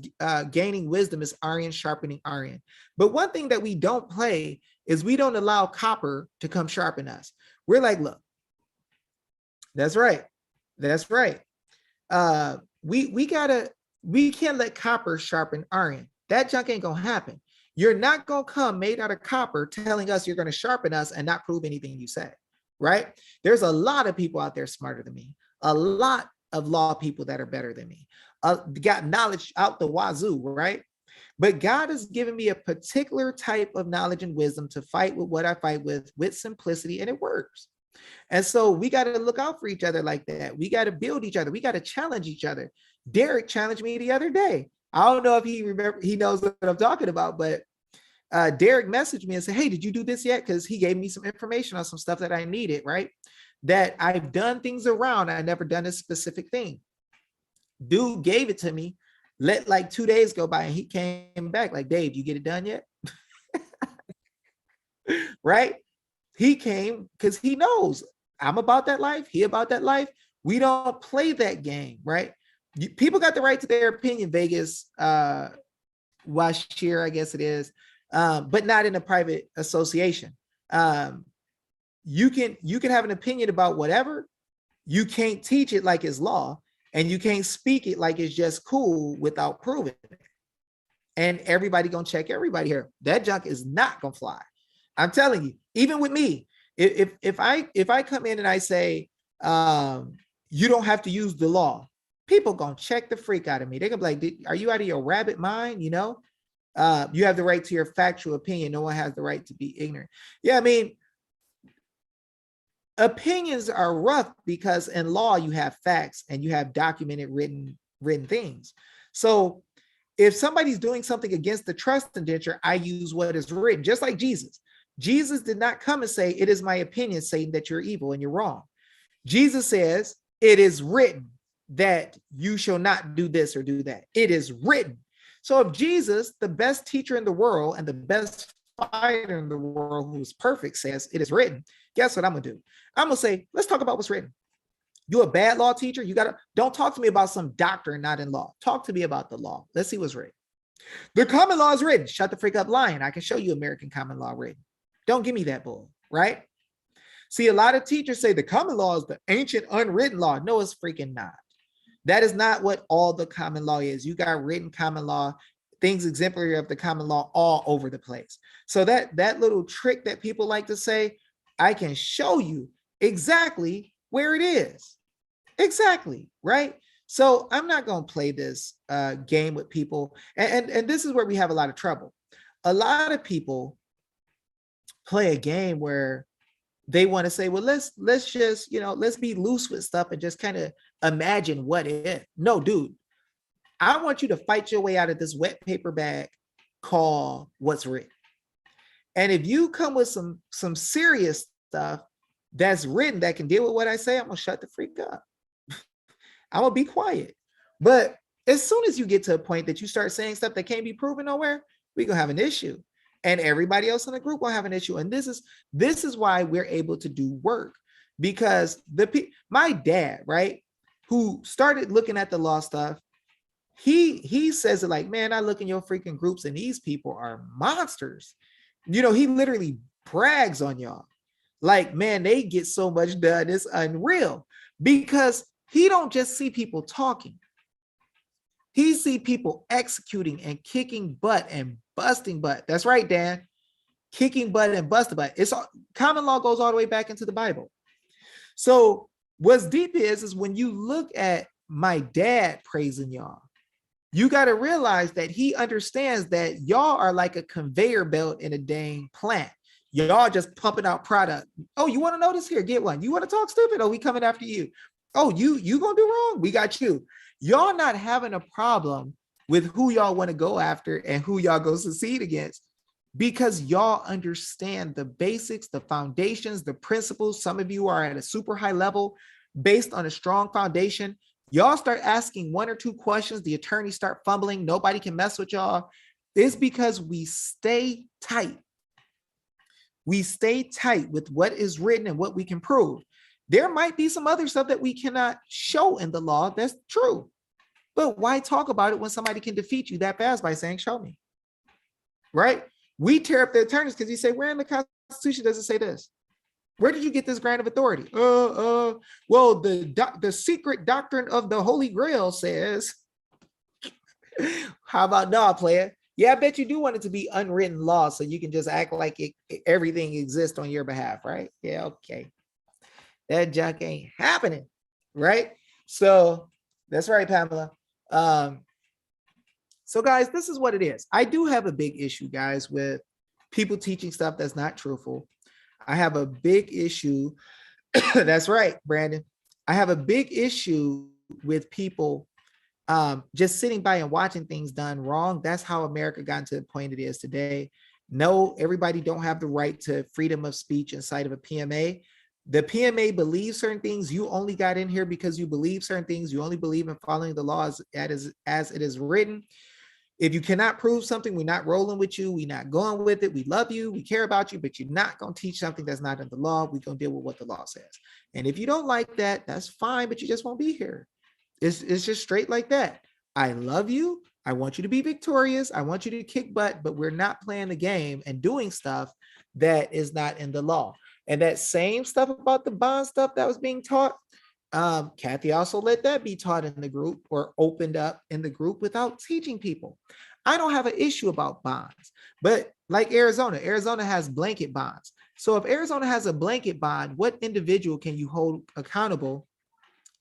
[SPEAKER 1] gaining wisdom is iron sharpening iron. But one thing that we don't play is we don't allow copper to come sharpen us. We're like, look, that's right. That's right. We can't let copper sharpen iron. That junk ain't gonna happen. You're not gonna come made out of copper telling us you're gonna sharpen us and not prove anything you say, right? There's a lot of people out there smarter than me. A lot of law people that are better than me. Got knowledge out the wazoo, right? But God has given me a particular type of knowledge and wisdom to fight with what I fight with simplicity, and it works. And so we got to look out for each other like that. We got to build each other. We got to challenge each other. Derek challenged me the other day. I don't know if he knows what I'm talking about, but Derek messaged me and said, hey, did you do this yet? Because he gave me some information on some stuff that I needed, right? That I've done things around. I never done a specific thing. Dude gave it to me. Let like 2 days go by and he came back like, Dave, you get it done yet? Right? He came because he knows I'm about that life. He about that life. We don't play that game, right? People got the right to their opinion, Vegas, Washir, I guess it is, but not in a private association. You can have an opinion about whatever. You can't teach it like it's law, and you can't speak it like it's just cool without proving it. And everybody gonna check everybody here. That junk is not gonna fly. I'm telling you, even with me, if I come in and I say, you don't have to use the law, people gonna check the freak out of me. They're gonna be like, are you out of your rabbit mind? You know, you have the right to your factual opinion. No one has the right to be ignorant. Yeah, I mean, opinions are rough because in law you have facts and you have documented written things. So if somebody's doing something against the trust indenture, I use what is written, just like Jesus. Jesus did not come and say, it is my opinion, Satan, that you're evil and you're wrong. Jesus says, it is written that you shall not do this or do that. It is written. So if Jesus, the best teacher in the world and the best fighter in the world who's perfect, says it is written, guess what I'm gonna do? I'm gonna say, let's talk about what's written. You a bad law teacher? Don't talk to me about some doctrine not in law. Talk to me about the law. Let's see what's written. The common law is written. Shut the freak up, lying. I can show you American common law written. Don't give me that bull, right? See, a lot of teachers say the common law is the ancient unwritten law. No, it's freaking not. That is not what all the common law is. You got written common law, things exemplary of the common law all over the place. So that little trick that people like to say, I can show you exactly where it is. Exactly, right? So I'm not going to play this game with people. And this is where we have a lot of trouble. A lot of people play a game where they want to say, well, let's just, let's be loose with stuff and just kind of imagine what if. No, dude, I want you to fight your way out of this wet paper bag called what's written. And if you come with some serious stuff that's written that can deal with what I say, I'm gonna shut the freak up. I'm gonna be quiet. But as soon as you get to a point that you start saying stuff that can't be proven nowhere, we're gonna have an issue. And everybody else in the group will have an issue. And this is why we're able to do work, because my dad, right, who started looking at the law stuff, he says it like, man, I look in your freaking groups and these people are monsters. He literally brags on y'all. Like, man, they get so much done. It's unreal, because he don't just see people talking. He see people executing and kicking butt and busting butt. That's right, Dan. Kicking butt and busting butt. Common law goes all the way back into the Bible. So what's deep is when you look at my dad praising y'all, you got to realize that he understands that y'all are like a conveyor belt in a dang plant. Y'all just pumping out product. Oh, you want to know this? Here, get one. You want to talk stupid? Oh, we coming after you. Oh, you gonna do wrong? We got you. Y'all not having a problem with who y'all want to go after and who y'all go succeed against, because y'all understand the basics, the foundations, the principles. Some of you are at a super high level based on a strong foundation. Y'all start asking one or two questions, the attorneys start fumbling, nobody can mess with y'all. It's because we stay tight. We stay tight with what is written and what we can prove. There might be some other stuff that we cannot show in the law. That's true. But why talk about it when somebody can defeat you that fast by saying, show me, right? We tear up the attorneys because you say, where in the Constitution does it say this? Where did you get this grant of authority? Well, the secret doctrine of the Holy Grail says, how about no, player? Yeah, I bet you do want it to be unwritten law so you can just act like everything exists on your behalf, right? Yeah, okay. That junk ain't happening, right? So that's right, Pamela. So guys, this is what it is. I do have a big issue, guys, with people teaching stuff that's not truthful. I have a big issue. That's right, Brandon. I have a big issue with people just sitting by and watching things done wrong. That's how America got to the point it is today. No, everybody don't have the right to freedom of speech inside of a PMA. The PMA believes certain things. You only got in here because you believe certain things. You only believe in following the laws as it is written. If you cannot prove something, we're not rolling with you. We're not going with it. We love you. We care about you, but you're not going to teach something that's not in the law. We're going to deal with what the law says. And if you don't like that, that's fine, but you just won't be here. It's just straight like that. I love you. I want you to be victorious. I want you to kick butt, but we're not playing the game and doing stuff that is not in the law. And that same stuff about the bond stuff that was being taught, Cathie also let that be taught in the group or opened up in the group without teaching people. I don't have an issue about bonds, but like Arizona has blanket bonds. So if Arizona has a blanket bond, what individual can you hold accountable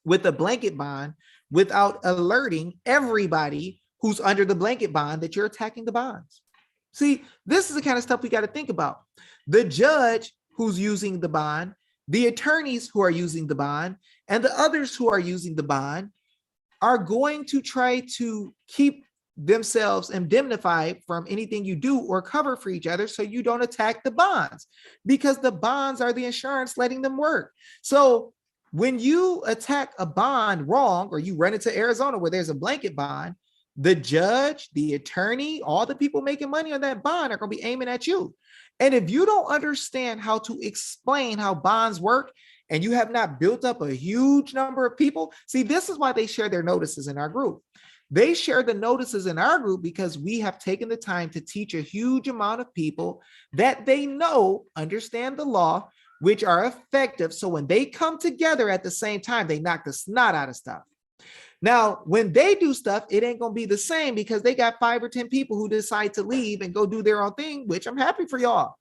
[SPEAKER 1] with a blanket bond without alerting everybody who's under the blanket bond that you're attacking the bonds? See, this is the kind of stuff we got to think about. The judge who's using the bond, the attorneys who are using the bond, and the others who are using the bond are going to try to keep themselves indemnified from anything you do or cover for each other so you don't attack the bonds, because the bonds are the insurance letting them work. So when you attack a bond wrong, or you run into Arizona where there's a blanket bond, the judge, the attorney, all the people making money on that bond are going to be aiming at you. And if you don't understand how to explain how bonds work, and you have not built up a huge number of people, see, this is why they share their notices in our group. They share the notices in our group because we have taken the time to teach a huge amount of people that they know, understand the law, which are effective. So when they come together at the same time, they knock the snot out of stuff. Now, when they do stuff, it ain't going to be the same because they got 5 or 10 people who decide to leave and go do their own thing, which I'm happy for y'all.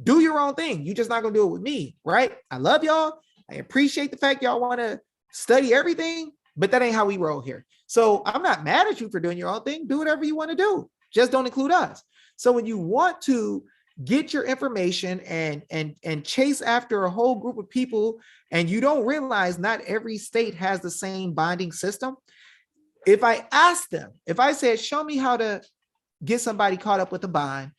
[SPEAKER 1] Do your own thing. You're just not going to do it with me, right? I love y'all. I appreciate the fact y'all want to study everything, but that ain't how we roll here. So I'm not mad at you for doing your own thing. Do whatever you want to do. Just don't include us. So when you want to get your information and chase after a whole group of people, and you don't realize not every state has the same bonding system. If I asked them, if I said, show me how to get somebody caught up with a bond,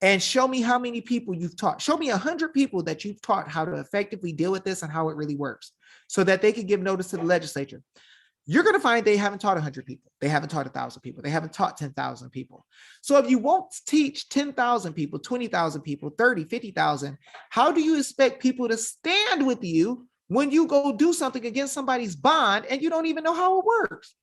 [SPEAKER 1] and show me how many people you've taught, show me 100 people that you've taught how to effectively deal with this and how it really works, so that they can give notice to the legislature, you're going to find they haven't taught 100 people. They haven't taught 1,000 people. They haven't taught 10,000 people. So if you won't teach 10,000 people, 20,000 people, 30, 50,000, how do you expect people to stand with you when you go do something against somebody's bond and you don't even know how it works?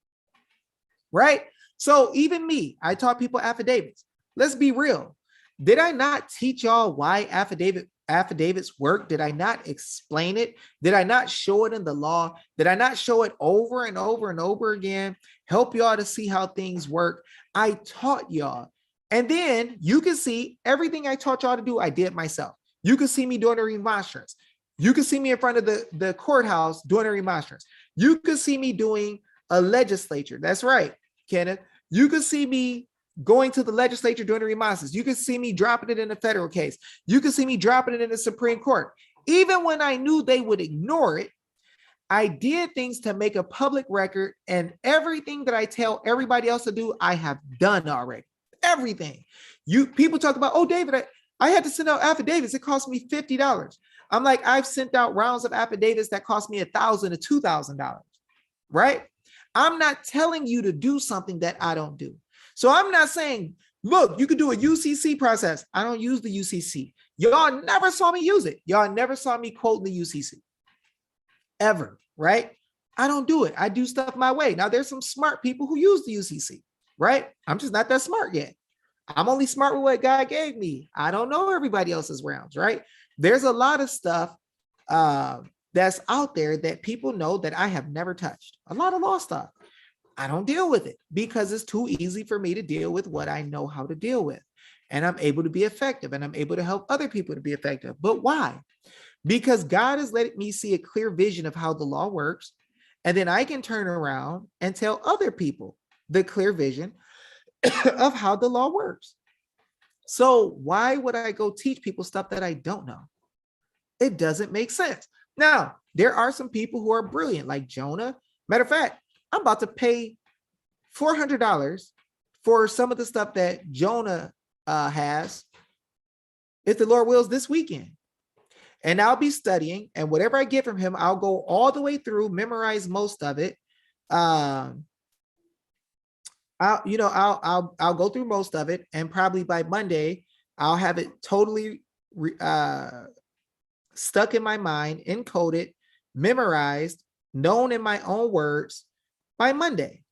[SPEAKER 1] Right? So even me, I taught people affidavits. Let's be real. Did I not teach y'all why affidavits work? Did I not explain it? Did I not show it in the law? Did I not show it over and over and over again? Help y'all to see how things work. I taught y'all. And then you can see everything I taught y'all to do, I did myself. You can see me doing a remonstrance. You can see me in front of the courthouse doing a remonstrance. You can see me doing a legislature. That's right, Kenneth. You can see me going to the legislature doing a remonstrance. You can see me dropping it in a federal case. You can see me dropping it in the Supreme Court. Even when I knew they would ignore it, I did things to make a public record, and everything that I tell everybody else to do, I have done already. Everything. People talk about, oh, David, I had to send out affidavits. It cost me $50. I'm like, I've sent out rounds of affidavits that cost me $1,000 to $2,000, right? I'm not telling you to do something that I don't do. So I'm not saying, look, you could do a UCC process. I don't use the UCC. Y'all never saw me use it. Y'all never saw me quoting the UCC ever, right? I don't do it. I do stuff my way. Now there's some smart people who use the UCC, right? I'm just not that smart yet. I'm only smart with what God gave me. I don't know everybody else's realms, right? There's a lot of stuff that's out there that people know that I have never touched. A lot of law stuff. I don't deal with it because it's too easy for me to deal with what I know how to deal with. And I'm able to be effective, and I'm able to help other people to be effective. But why? Because God has let me see a clear vision of how the law works. And then I can turn around and tell other people the clear vision of how the law works. So why would I go teach people stuff that I don't know? It doesn't make sense. Now, there are some people who are brilliant, like Jonah. Matter of fact, I'm about to pay $400 for some of the stuff that Jonah has, if the Lord wills, this weekend. And I'll be studying, and whatever I get from him, I'll go all the way through, memorize most of it. I'll go through most of it, and probably by Monday, I'll have it totally stuck in my mind, encoded, memorized, known in my own words by Monday,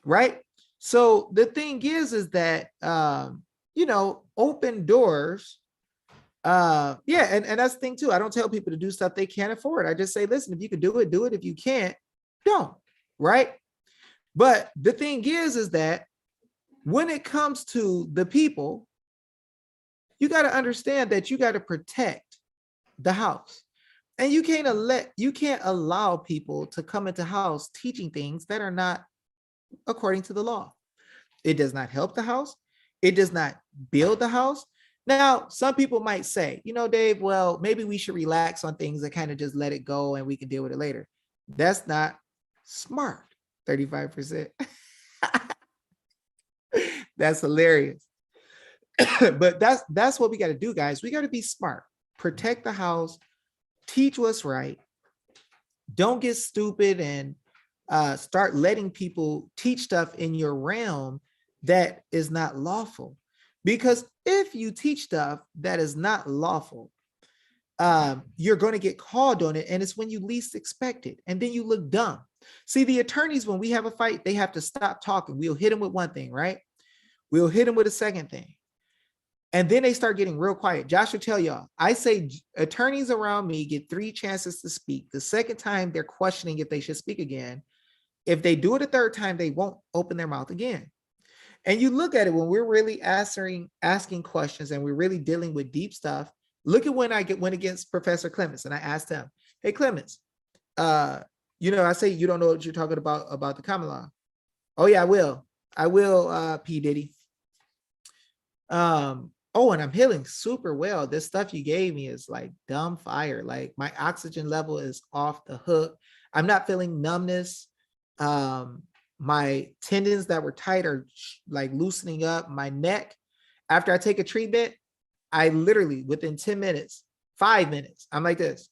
[SPEAKER 1] right? So the thing is that open doors. And that's the thing too. I don't tell people to do stuff they can't afford. I just say, listen, if you can do it, do it. If you can't, don't, right? But the thing is that when it comes to the people, you got to understand that you got to protect the house. And you can't allow people to come into house teaching things that are not according to the law. It does not help the house. It does not build the house. Now, some people might say, Dave, well, maybe we should relax on things and kind of just let it go and we can deal with it later. That's not smart. 35%. That's hilarious. But that's what we got to do, guys. We got to be smart. Protect the house. Teach what's right. Don't get stupid and start letting people teach stuff in your realm that is not lawful. Because if you teach stuff that is not lawful, you're going to get called on it, and it's when you least expect it, and then you look dumb. See, the attorneys, when we have a fight, they have to stop talking. We'll hit them with one thing, right? We'll hit them with a second thing. And then they start getting real quiet. Josh will tell y'all, I say attorneys around me get 3 chances to speak. The second time, they're questioning if they should speak again. If they do it a third time, they won't open their mouth again. And you look at it when we're really asking questions and we're really dealing with deep stuff. Look at when I went against Professor Clements and I asked him, hey, Clements, I say, you don't know what you're talking about the common law. Oh yeah, I will, P. Diddy. And I'm healing super well. This stuff you gave me is like dumb fire. Like my oxygen level is off the hook. I'm not feeling numbness. My tendons that were tight are like loosening up. My neck, after I take a treatment, I literally within 10 minutes, 5 minutes, I'm like this.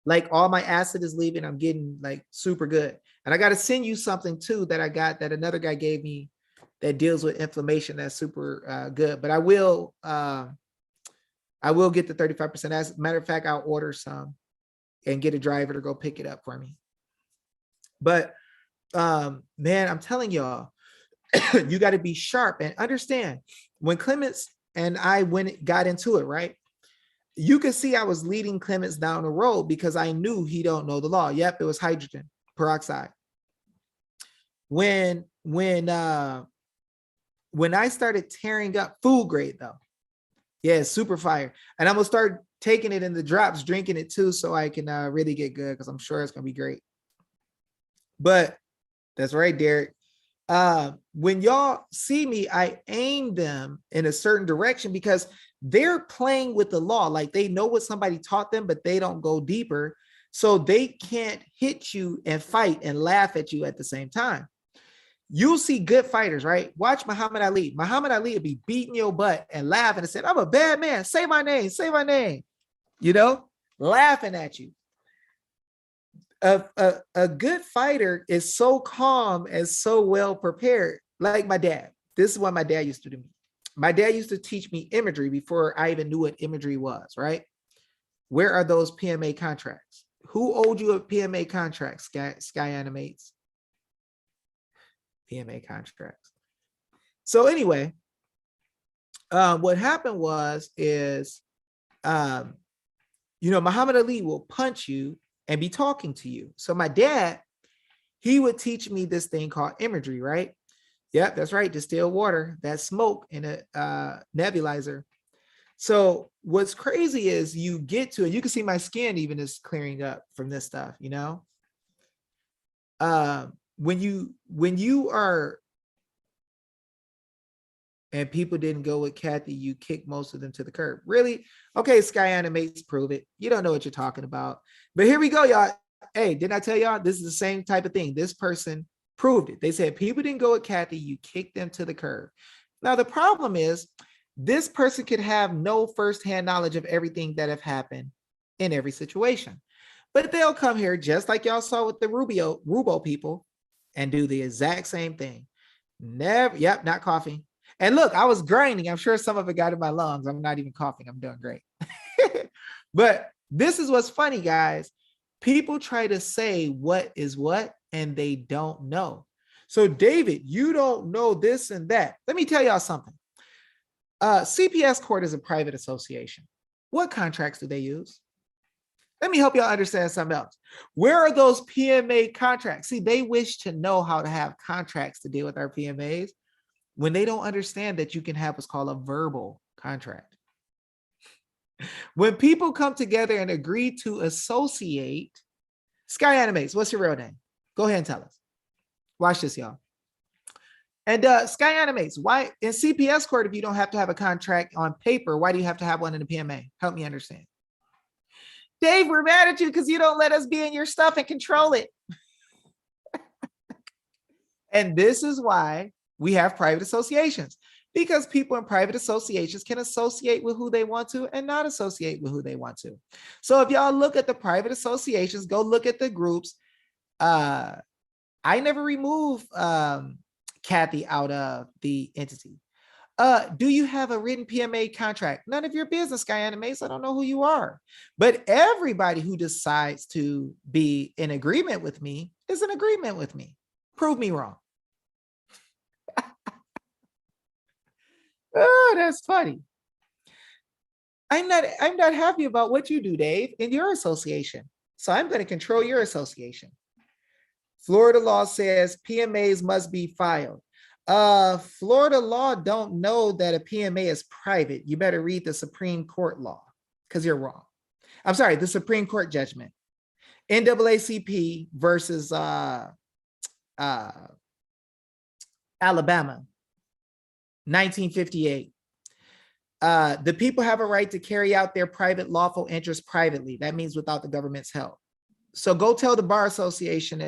[SPEAKER 1] Like all my acid is leaving. I'm getting like super good. And I got to send you something too that I got that another guy gave me that deals with inflammation. That's super good. But I will get the 35%. As a matter of fact, I'll order some and get a driver to go pick it up for me. But man, I'm telling y'all, you got to be sharp and understand when Clements and I got into it, right? You can see I was leading Clements down the road because I knew he don't know the law. Yep, it was hydrogen peroxide. When I started tearing up food grade though, yeah, super fire. And I'm gonna start taking it in the drops, drinking it too, so I can really get good because I'm sure it's gonna be great. But that's right, Derek. When y'all see me, I aim them in a certain direction because they're playing with the law. Like they know what somebody taught them, but they don't go deeper. So they can't hit you and fight and laugh at you at the same time. You'll see good fighters, right? Watch Muhammad Ali. Muhammad Ali would be beating your butt and laughing and said, I'm a bad man. Say my name. Say my name. Laughing at you. A good fighter is so calm and so well prepared. Like my dad. This is what my dad used to do. My dad used to teach me imagery before I even knew what imagery was, right? Where are those PMA contracts? Who owed you a PMA contract, Sky Animates? PMA contracts. So anyway, what happened is Muhammad Ali will punch you and be talking to you. So my dad, he would teach me this thing called imagery, right? Yep, that's right. Distilled water, that smoke in a nebulizer. So what's crazy is you get to it. You can see my skin even is clearing up from this stuff, when you are, and people didn't go with Cathie, you kick most of them to the curb. Really? Okay, Sky Animates, prove it. You don't know what you're talking about. But here we go, y'all. Hey, didn't I tell y'all this is the same type of thing? This person Proved it. They said people didn't go with Cathie, you kicked them to the curb. Now, the problem is this person could have no firsthand knowledge of everything that have happened in every situation. But they'll come here just like y'all saw with the Rubio people and do the exact same thing. Never, yep, not coughing. And look, I was grinding. I'm sure some of it got in my lungs. I'm not even coughing. I'm doing great. But this is what's funny, guys. People try to say what is what, and they don't know. So, David, you don't know this and that. Let me tell y'all something. CPS Court is a private association. What contracts do they use? Let me help y'all understand something else. Where are those PMA contracts? See, they wish to know how to have contracts to deal with our PMAs when they don't understand that you can have what's called a verbal contract. When people come together and agree to associate, Sky Animates, what's your real name? Go ahead and tell us. Watch this, y'all. And Sky Animates, why in CPS Court, if you don't have to have a contract on paper, why do you have to have one in the PMA? Help me understand. Dave, we're mad at you because you don't let us be in your stuff and control it. And this is why we have private associations, because people in private associations can associate with who they want to and not associate with who they want to. So if y'all look at the private associations, go look at the groups. I never remove Cathie out of the entity. Do you have a written PMA contract? None of your business, Sky Animates. I don't know who you are. But everybody who decides to be in agreement with me is in agreement with me. Prove me wrong. Oh, that's funny. I'm not happy about what you do, Dave, in your association. So I'm going to control your association. Florida law says PMAs must be filed. Florida law don't know that a PMA is private. You better read the Supreme Court law because you're wrong. I'm sorry, the Supreme Court judgment. NAACP versus Alabama, 1958. The people have a right to carry out their private lawful interests privately. That means without the government's help. So go tell the Bar Association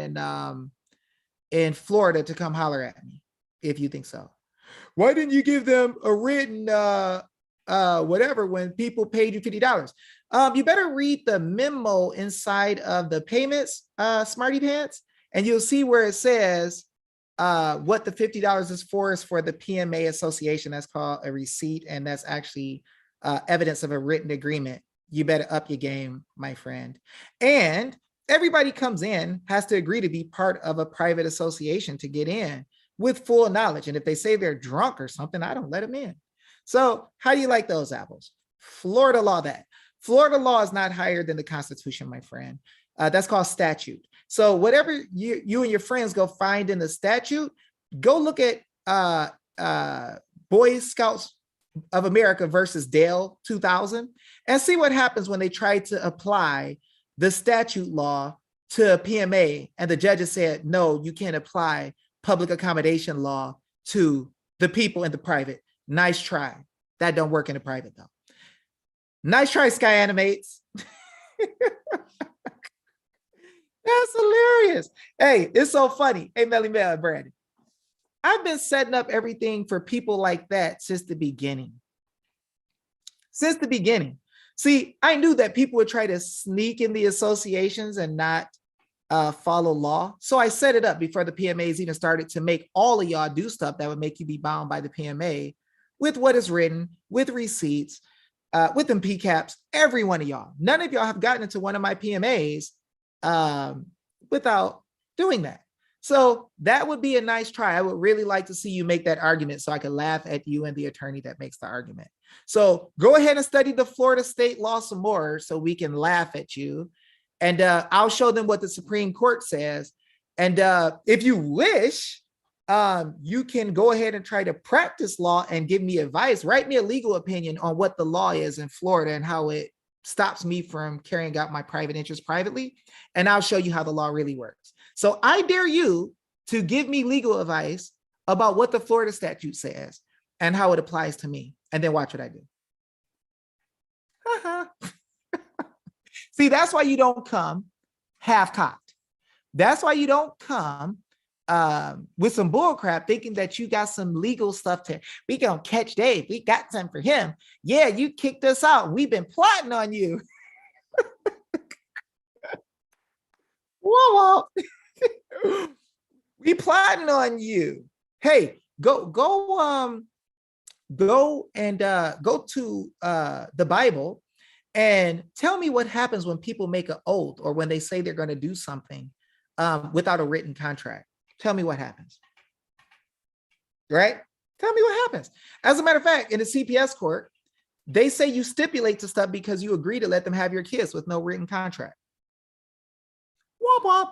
[SPEAKER 1] in Florida to come holler at me if you think so. Why didn't you give them a written whatever when people paid you $50? You better read the memo inside of the payments, Smarty Pants, and you'll see where it says what the $50 is for the PMA association. That's called a receipt, and that's actually evidence of a written agreement. You better up your game, my friend. And everybody comes in has to agree to be part of a private association to get in with full knowledge. And if they say they're drunk or something, I don't let them in. So how do you like those apples? Florida law that. Florida law is not higher than the Constitution, my friend. That's called statute. So whatever you and your friends go find in the statute, go look at Boy Scouts of America versus Dale 2000 and see what happens when they try to apply the statute law to a PMA. And the judges said, no, you can't apply public accommodation law to the people in the private. Nice try. That don't work in the private though. Nice try, Sky Animates. That's hilarious. Hey, it's so funny. Hey, Melly Mel and Brandon. I've been setting up everything for people like that since the beginning. Since the beginning. See, I knew that people would try to sneak in the associations and not follow law. So I set it up before the PMAs even started to make all of y'all do stuff that would make you be bound by the PMA with what is written, with receipts, with them PCAPs, every one of y'all. None of y'all have gotten into one of my PMAs without doing that. So that would be a nice try. I would really like to see you make that argument so I could laugh at you and the attorney that makes the argument. So go ahead and study the Florida state law some more so we can laugh at you. And I'll show them what the Supreme Court says. And if you wish, you can go ahead and try to practice law and give me advice. Write me a legal opinion on what the law is in Florida and how it stops me from carrying out my private interests privately. And I'll show you how the law really works. So I dare you to give me legal advice about what the Florida statute says and how it applies to me. And then watch what I do. See, that's why you don't come half-cocked. That's why you don't come with some bull crap, thinking that you got some legal stuff we gonna catch Dave. We got something for him. Yeah, you kicked us out. We've been plotting on you. Whoa, whoa. We plotting on you. Hey, go to the Bible and tell me what happens when people make an oath or when they say they're going to do something without a written contract. Tell me what happens. Right? Tell me what happens. As a matter of fact, in the CPS court, they say you stipulate to stuff because you agree to let them have your kids with no written contract. Womp womp.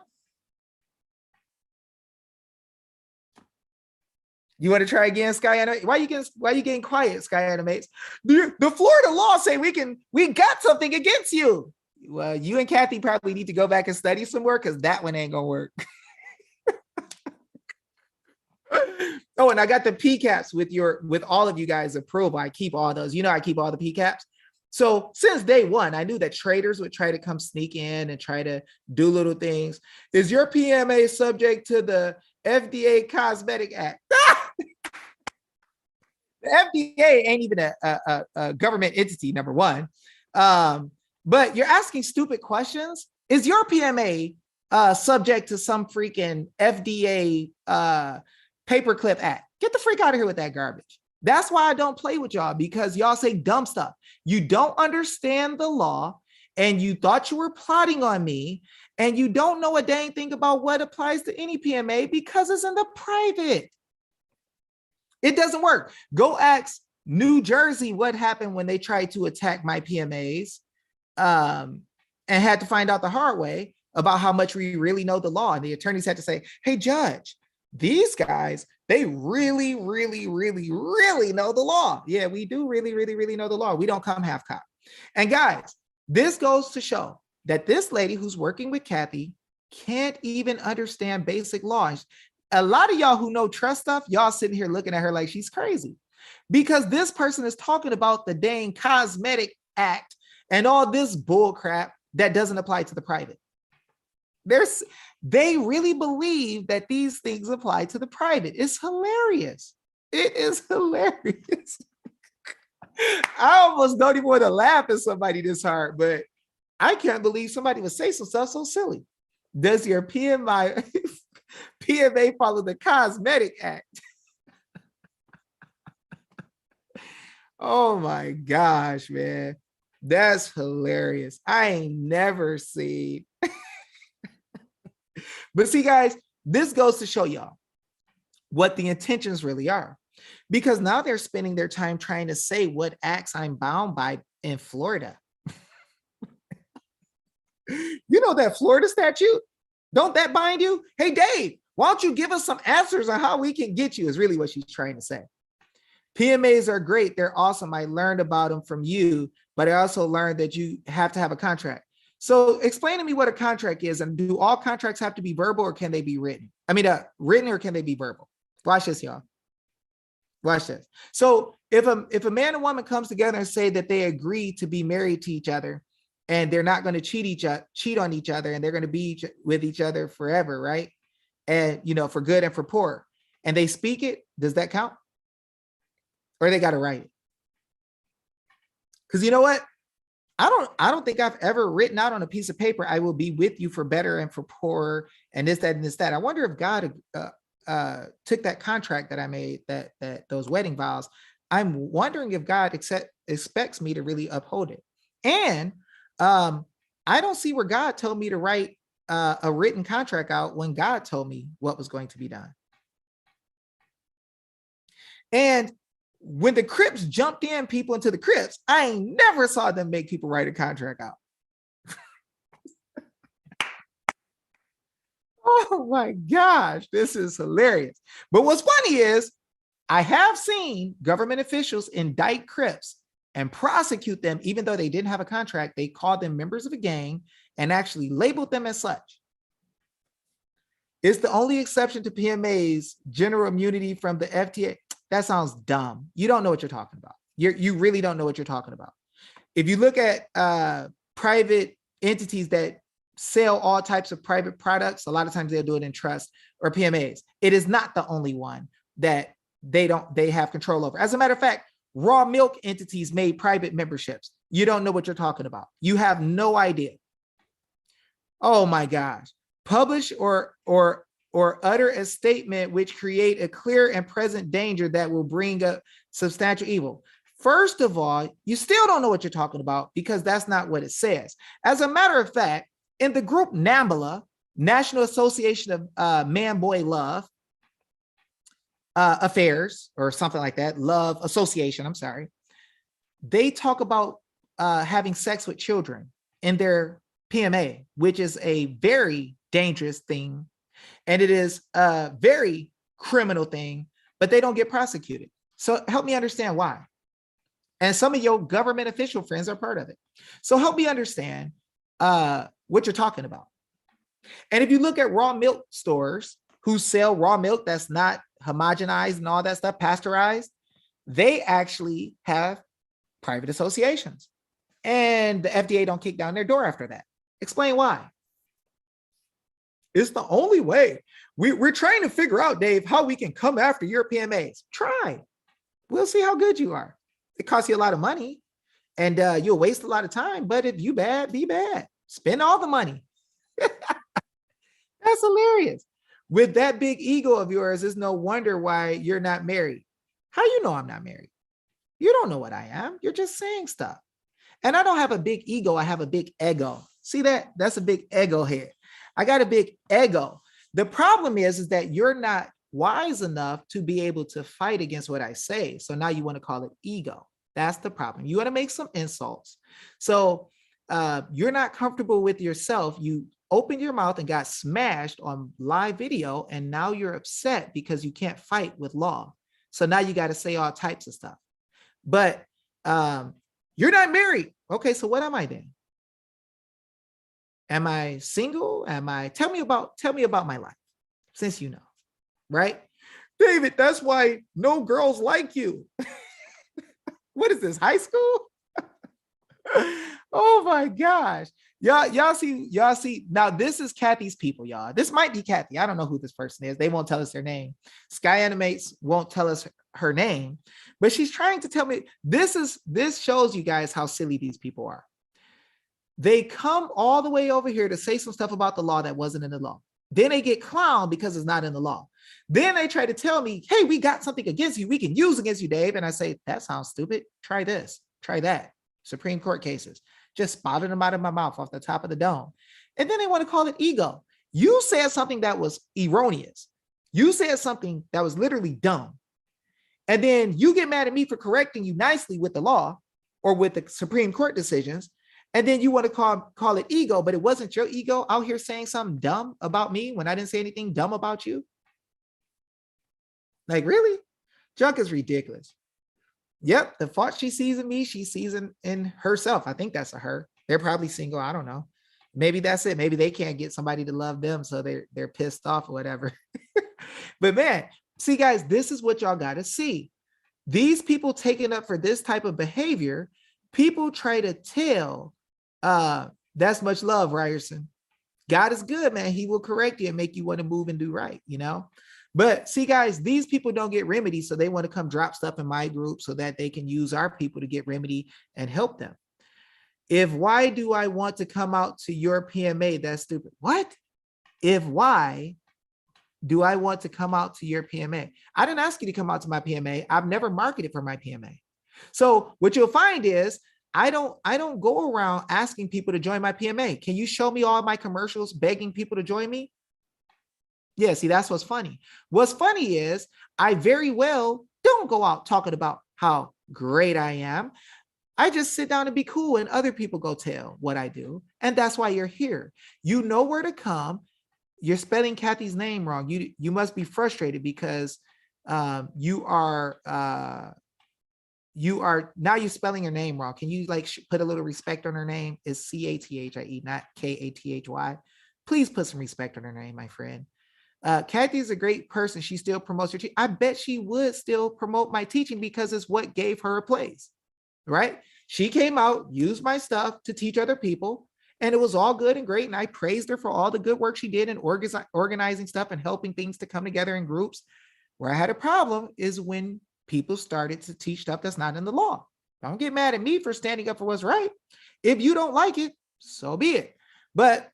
[SPEAKER 1] You want to try again, Sky Animates? Why you getting quiet, Sky Animates? The Florida law say we got something against you. Well, you and Cathie probably need to go back and study some more because that one ain't gonna work. Oh, and I got the PCAPs with all of you guys approval. I keep all those. You know, I keep all the PCAPs. So since day one, I knew that traders would try to come sneak in and try to do little things. Is your PMA subject to the FDA Cosmetic Act? The FDA ain't even a government entity, number one. But you're asking stupid questions. Is your PMA subject to some freaking FDA paperclip act? Get the freak out of here with that garbage. That's why I don't play with y'all, because y'all say dumb stuff. You don't understand the law, and you thought you were plotting on me, and you don't know a dang thing about what applies to any PMA because it's in the private. It doesn't work. Go ask New Jersey what happened when they tried to attack my PMAs and had to find out the hard way about how much we really know the law. And the attorneys had to say, hey, judge, these guys, they really, really, really, really know the law. Yeah, we do really, really, really know the law. We don't come half cop. And guys, this goes to show that this lady who's working with Cathie can't even understand basic laws. A lot of y'all who know trust stuff, y'all sitting here looking at her like she's crazy, because this person is talking about the dang Cosmetic Act and all this bull crap that doesn't apply to the private. They really believe that these things apply to the private. It's hilarious. It is hilarious. I almost don't even want to laugh at somebody this hard, but I can't believe somebody would say some stuff so silly. Does your PMA follow the Cosmetic Act? Oh my gosh, man. That's hilarious. I ain't never seen. But see, guys, this goes to show y'all what the intentions really are, because now they're spending their time trying to say what acts I'm bound by in Florida. You know that Florida statute? Don't that bind you? Hey, Dave, why don't you give us some answers on how we can get you, is really what she's trying to say. PMAs are great. They're awesome. I learned about them from you, but I also learned that you have to have a contract. So explain to me what a contract is, and do all contracts have to be verbal, or can they be written? I mean, written, or can they be verbal? Watch this, y'all. Watch this. So if a man and woman comes together and say that they agree to be married to each other, and they're not going to cheat on each other, and they're going to be with each other forever, right? And, you know, for good and for poor, and they speak it, does that count? Or they got to write it? Because you know what? I don't think I've ever written out on a piece of paper, I will be with you for better and for poorer, and this, that, and this, that. I wonder if God took that contract that I made, that those wedding vows. I'm wondering if God expects me to really uphold it. And I don't see where God told me to write a written contract out when God told me what was going to be done. And when the Crips jumped in people into the Crips, I ain't never saw them make people write a contract out. Oh my gosh, this is hilarious. But what's funny is I have seen government officials indict Crips and prosecute them, even though they didn't have a contract. They called them members of a gang and actually labeled them as such. It's the only exception to PMA's general immunity from the FTA. That sounds dumb. You don't know what you're talking about. You really don't know what you're talking about. If you look at private entities that sell all types of private products. A lot of times they'll do it in trust or PMAs. It is not the only one that they have control over. As a matter of fact, raw milk entities made private memberships. You don't know what you're talking about. You have no idea. Oh my gosh. Publish or utter a statement which create a clear and present danger that will bring up substantial evil. First of all, you still don't know what you're talking about because that's not what it says. As a matter of fact, in the group NAMBLA, National Association of Man-Boy Love Affairs, or something like that, Love Association, I'm sorry, they talk about having sex with children in their PMA, which is a very dangerous thing. And it is a very criminal thing, but they don't get prosecuted. So help me understand why. And some of your government official friends are part of it. So help me understand what you're talking about. And if you look at raw milk stores who sell raw milk that's not homogenized and all that stuff, pasteurized, they actually have private associations. And the FDA don't kick down their door after that. Explain why. It's the only way. We're trying to figure out, Dave, how we can come after your PMAs. Try. We'll see how good you are. It costs you a lot of money and you'll waste a lot of time. But if you bad, be bad. Spend all the money. That's hilarious. With that big ego of yours, it's no wonder why you're not married. How you know I'm not married? You don't know what I am. You're just saying stuff. And I don't have a big ego. I have a big ego. See that? That's a big ego head. I got a big ego. The problem is that you're not wise enough to be able to fight against what I say. So now you want to call it ego. That's the problem. You want to make some insults. So you're not comfortable with yourself. You opened your mouth and got smashed on live video. And now you're upset because you can't fight with law. So now you got to say all types of stuff. But you're not married. Okay, so what am I then? Am I single? Tell me about my life, since you know, right? David, that's why no girls like you. What is this, high school? Oh my gosh. Y'all see, now this is Cathie's people, y'all. This might be Cathie. I don't know who this person is. They won't tell us their name. Sky Animates won't tell us her name, but she's trying to tell me, this shows you guys how silly these people are. They come all the way over here to say some stuff about the law that wasn't in the law. Then they get clowned because it's not in the law. Then they try to tell me, hey, we got something against you we can use against you, Dave. And I say, that sounds stupid. Try this, try that. Supreme Court cases. Just spouted them out of my mouth off the top of the dome. And then they want to call it ego. You said something that was erroneous. You said something that was literally dumb. And then you get mad at me for correcting you nicely with the law or with the Supreme Court decisions. And then you want to call it ego, but it wasn't your ego out here saying something dumb about me when I didn't say anything dumb about you. Like, really? Junk is ridiculous. Yep, the fault she sees in me, she sees in herself. I think that's a her. They're probably single. I don't know. Maybe that's it. Maybe they can't get somebody to love them, so they're pissed off or whatever. But man, see, guys, this is what y'all got to see. These people taking up for this type of behavior, people try to tell, that's much love, Ryerson. God is good, man. He will correct you and make you want to move and do right, you know? But see, guys, these people don't get remedy, so they want to come drop stuff in my group so that they can use our people to get remedy and help them. Why do I want to come out to your PMA? That's stupid. What? Why do I want to come out to your PMA? I didn't ask you to come out to my PMA. I've never marketed for my PMA. So what you'll find is I don't go around asking people to join my PMA. Can you show me all my commercials begging people to join me? Yeah, see, that's what's funny. What's funny is I very well don't go out talking about how great I am. I just sit down and be cool and other people go tell what I do. And that's why you're here. You know where to come. You're spelling Cathie's name wrong. You must be frustrated because you are now you're spelling her name wrong. Can you like put a little respect on her name? It's Cathie, not Kathy. Please put some respect on her name, my friend. Cathie is a great person. She still promotes her teaching. I bet she would still promote my teaching because it's what gave her a place, right? She came out, used my stuff to teach other people, And it was all good and great. And I praised her for all the good work she did in organizing stuff and helping things to come together in groups. Where I had a problem is when people started to teach stuff that's not in the law. Don't get mad at me for standing up for what's right. If you don't like it, so be it. But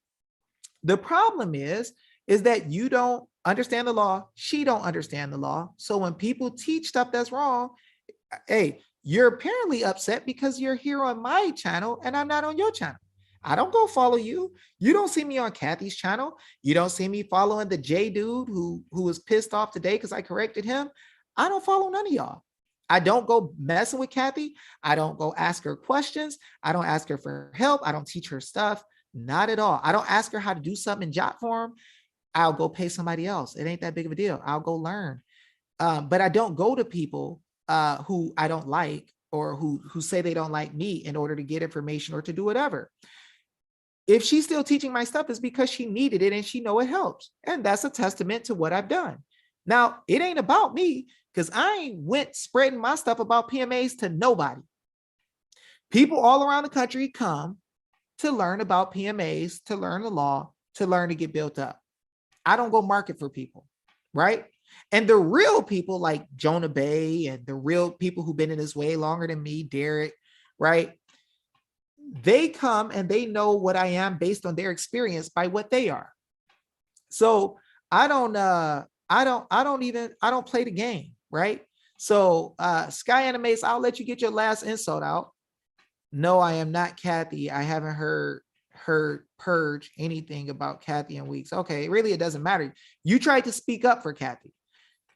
[SPEAKER 1] the problem is that you don't understand the law. She don't understand the law. So when people teach stuff that's wrong, hey, you're apparently upset because you're here on my channel and I'm not on your channel. I don't go follow you. You don't see me on Cathie's channel. You don't see me following the J dude who was pissed off today because I corrected him. I don't follow none of y'all. I don't go messing with Cathie. I don't go ask her questions. I don't ask her for help. I don't teach her stuff. Not at all. I don't ask her how to do something in jot form. I'll go pay somebody else. It ain't that big of a deal. I'll go learn. But I don't go to people who I don't like or who say they don't like me in order to get information or to do whatever. If she's still teaching my stuff, it's because she needed it and she know it helps. And that's a testament to what I've done. Now, it ain't about me because I ain't went spreading my stuff about PMAs to nobody. People all around the country come to learn about PMAs, to learn the law, to learn to get built up. I don't go market for people, right? And the real people like Jonah Bay and the real people who've been in this way longer than me, Derek, right? They come and they know what I am based on their experience by what they are. So I don't play the game, right? So Sky Animates, I'll let you get your last insult out. No, I am not Cathie. I haven't heard purge anything about Cathie in weeks. Okay, really, it doesn't matter. You tried to speak up for Cathie.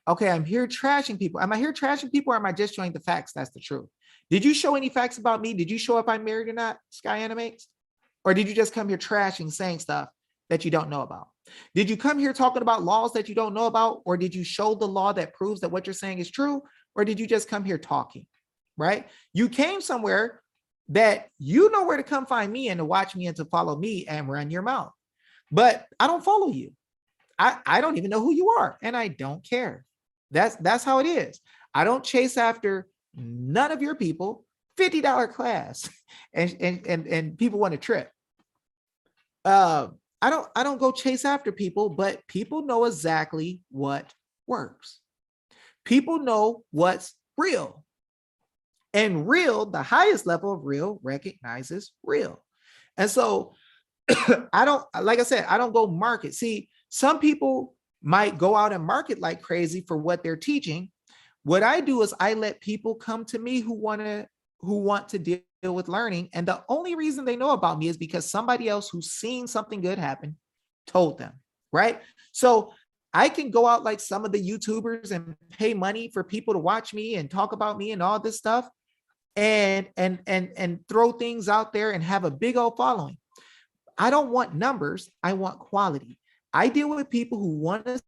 [SPEAKER 1] Okay, I'm here trashing people. Am I here trashing people or am I just showing the facts? That's the truth. Did you show any facts about me? Did you show if I'm married or not, Sky Animates? Or did you just come here trashing, saying stuff that you don't know about? Did you come here talking about laws that you don't know about? Or did you show the law that proves that what you're saying is true? Or did you just come here talking, right? You came somewhere that you know where to come find me and to watch me and to follow me and run your mouth. But I don't follow you. I don't even know who you are and I don't care. That's how it is. I don't chase after none of your people. $50 class and people want to trip. I don't go chase after people, but people know exactly what works. People know what's real. And real, the highest level of real, recognizes real. And so I don't, like I said, I don't go market. See, some people might go out and market like crazy for what they're teaching. What I do is I let people come to me who want to deal with learning. And the only reason they know about me is because somebody else who's seen something good happen told them, right? So I can go out like some of the YouTubers and pay money for people to watch me and talk about me and all this stuff and throw things out there and have a big old following. I don't want numbers. I want quality. I deal with people who want to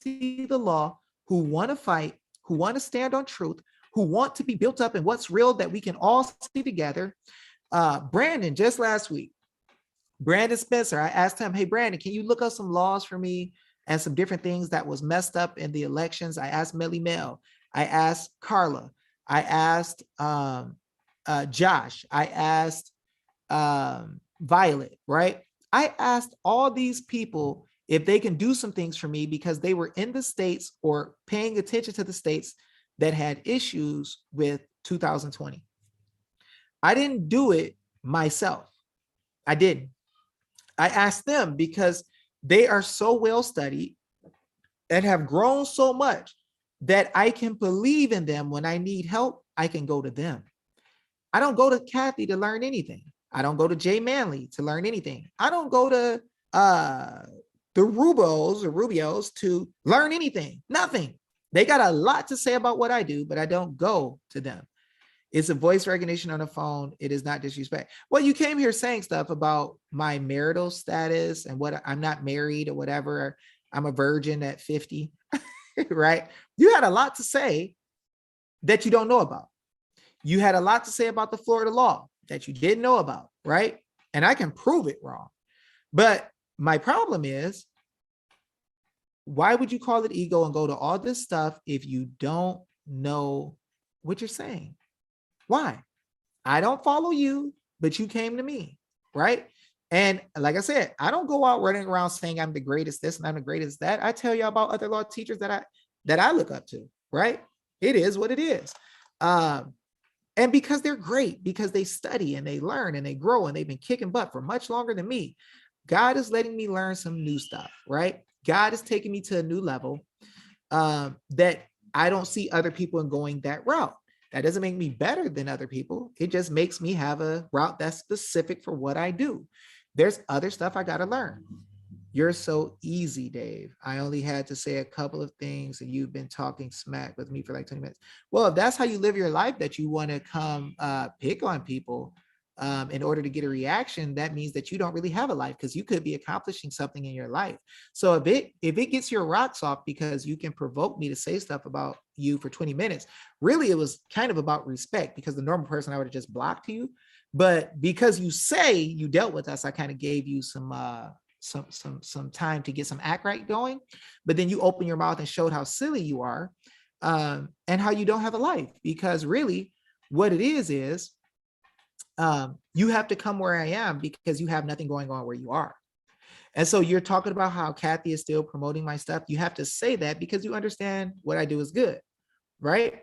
[SPEAKER 1] see the law, who want to fight, who want to stand on truth, who want to be built up in what's real that we can all see together. Brandon, just last week, Brandon Spencer, I asked him, hey, Brandon, can you look up some laws for me and some different things that was messed up in the elections? I asked Millie Mel. I asked Carla. I asked Josh. I asked Violet, right? I asked all these people if they can do some things for me because they were in the states or paying attention to the states that had issues with 2020. I didn't do it myself. I didn't. I asked them because they are so well studied and have grown so much that I can believe in them. When I need help, I can go to them. I don't go to Cathie to learn anything. I don't go to Jay Manley to learn anything. I don't go to the Rubios to learn anything, nothing. They got a lot to say about what I do, but I don't go to them. It's a voice recognition on the phone. It is not disrespect. Well, you came here saying stuff about my marital status and what I'm not married or whatever. I'm a virgin at 50, right? You had a lot to say that you don't know about. You had a lot to say about the Florida law that you didn't know about, right? And I can prove it wrong. But my problem is, why would you call it ego and go to all this stuff if you don't know what you're saying? Why? I don't follow you, but you came to me, right? And like I said, I don't go out running around saying I'm the greatest this and I'm the greatest that. I tell you about other law teachers that I look up to, right? It is what it is. And because they're great, because they study and they learn and they grow and they've been kicking butt for much longer than me, God is letting me learn some new stuff, right? God is taking me to a new level that I don't see other people going that route. That doesn't make me better than other people. It just makes me have a route that's specific for what I do. There's other stuff I got to learn. You're so easy, Dave. I only had to say a couple of things and you've been talking smack with me for like 20 minutes. Well, if that's how you live your life, that you want to come pick on people in order to get a reaction, that means that you don't really have a life, because you could be accomplishing something in your life. So if it gets your rocks off because you can provoke me to say stuff about you for 20 minutes, really it was kind of about respect, because the normal person I would have just blocked you. But because you say you dealt with us, I kind of gave you some time to get some act right going. But then you open your mouth and showed how silly you are, and how you don't have a life, because really what it is you have to come where I am because you have nothing going on where you are. And so you're talking about how Cathie is still promoting my stuff. You have to say that because you understand what I do is good, right?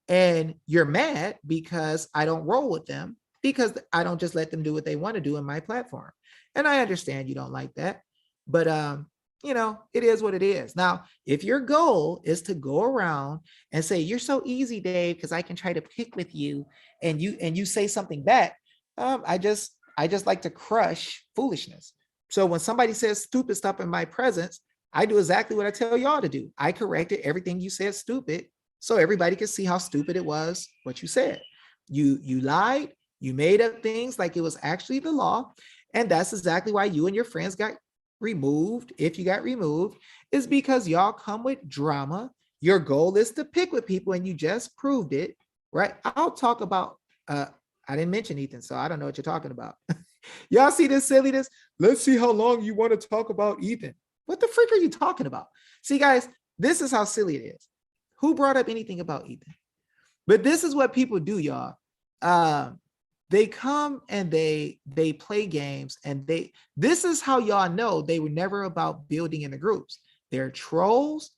[SPEAKER 1] And you're mad because I don't roll with them, because I don't just let them do what they want to do in my platform. And I understand you don't like that, but it is what it is. Now, if your goal is to go around and say, you're so easy, Dave, because I can try to pick with you, and you say something back, I just like to crush foolishness. So when somebody says stupid stuff in my presence, I do exactly what I tell y'all to do. I corrected everything you said stupid, so everybody can see how stupid it was what you said. You lied, you made up things like it was actually the law. And that's exactly why you and your friends got removed. If you got removed, is because y'all come with drama. Your goal is to pick with people, and you just proved it, right? I'll talk about, I didn't mention Ethan, so I don't know what you're talking about. Y'all see this silliness? Let's see how long you want to talk about Ethan. What the freak are you talking about? See, guys, this is how silly it is. Who brought up anything about Ethan? But this is what people do, y'all. They come and they play games, and this is how y'all know they were never about building in the groups. They're trolls.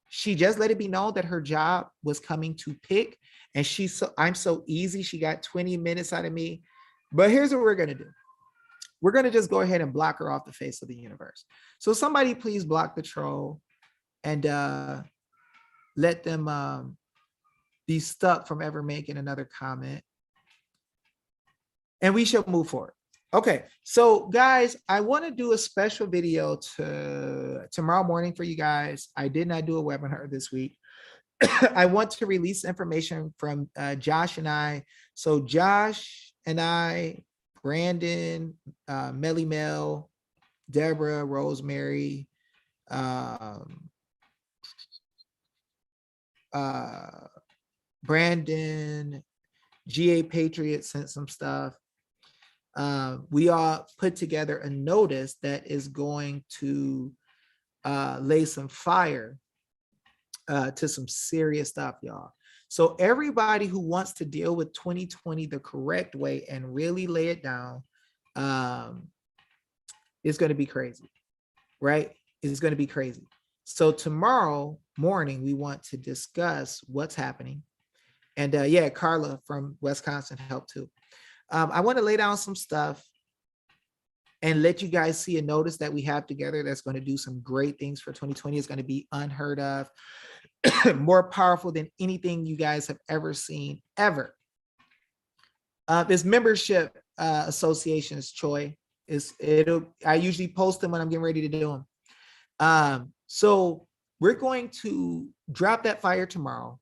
[SPEAKER 1] She just let it be known that her job was coming to pick, and I'm so easy. She got 20 minutes out of me. But here's what we're gonna do. We're gonna just go ahead and block her off the face of the universe. So somebody please block the troll and let them be stuck from ever making another comment. And we shall move forward. Okay, so guys, I want to do a special video tomorrow morning for you guys. I did not do a webinar this week. I want to release information from Josh and I. So Josh and I, Brandon, Melly Mel, Deborah, Rosemary, Brandon, GA Patriot sent some stuff. We all put together a notice that is going to lay some fire to some serious stuff, y'all. So everybody who wants to deal with 2020 the correct way and really lay it down, is going to be crazy, right? It's going to be crazy. So tomorrow morning, we want to discuss what's happening. And yeah, Carla from Wisconsin helped too. I want to lay down some stuff and let you guys see a notice that we have together that's going to do some great things for 2020. It's going to be unheard of, more powerful than anything you guys have ever seen, ever. This membership associations, Choi, I usually post them when I'm getting ready to do them. So we're going to drop that fire tomorrow.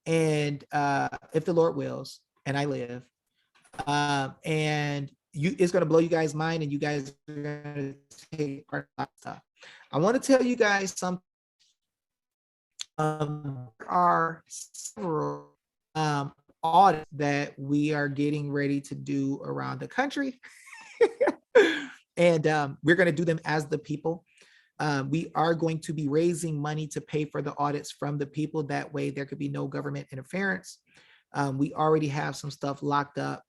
[SPEAKER 1] And if the Lord wills, and I live, and it's going to blow you guys' mind, and you guys are going to take part of stuff. I want to tell you guys something. There are several audits that we are getting ready to do around the country. And we're going to do them as the people. We are going to be raising money to pay for the audits from the people. That way there could be no government interference. We already have some stuff locked up,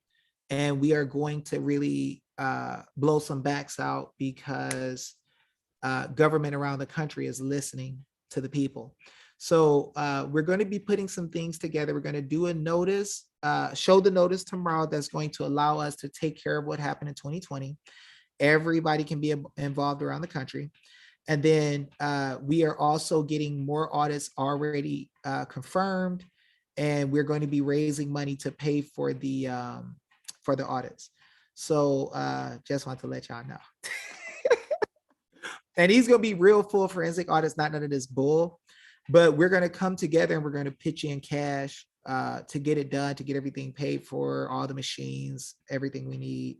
[SPEAKER 1] and we are going to really blow some backs out because government around the country is listening to the people. So we're going to be putting some things together. We're going to do a notice, show the notice tomorrow that's going to allow us to take care of what happened in 2020. Everybody can be involved around the country. And then we are also getting more audits already confirmed, and we're going to be raising money to pay for the audits. So just want to let y'all know. And he's going to be real full forensic audits, not none of this bull. But we're going to come together and we're going to pitch in cash to get it done, to get everything paid for, all the machines, everything we need.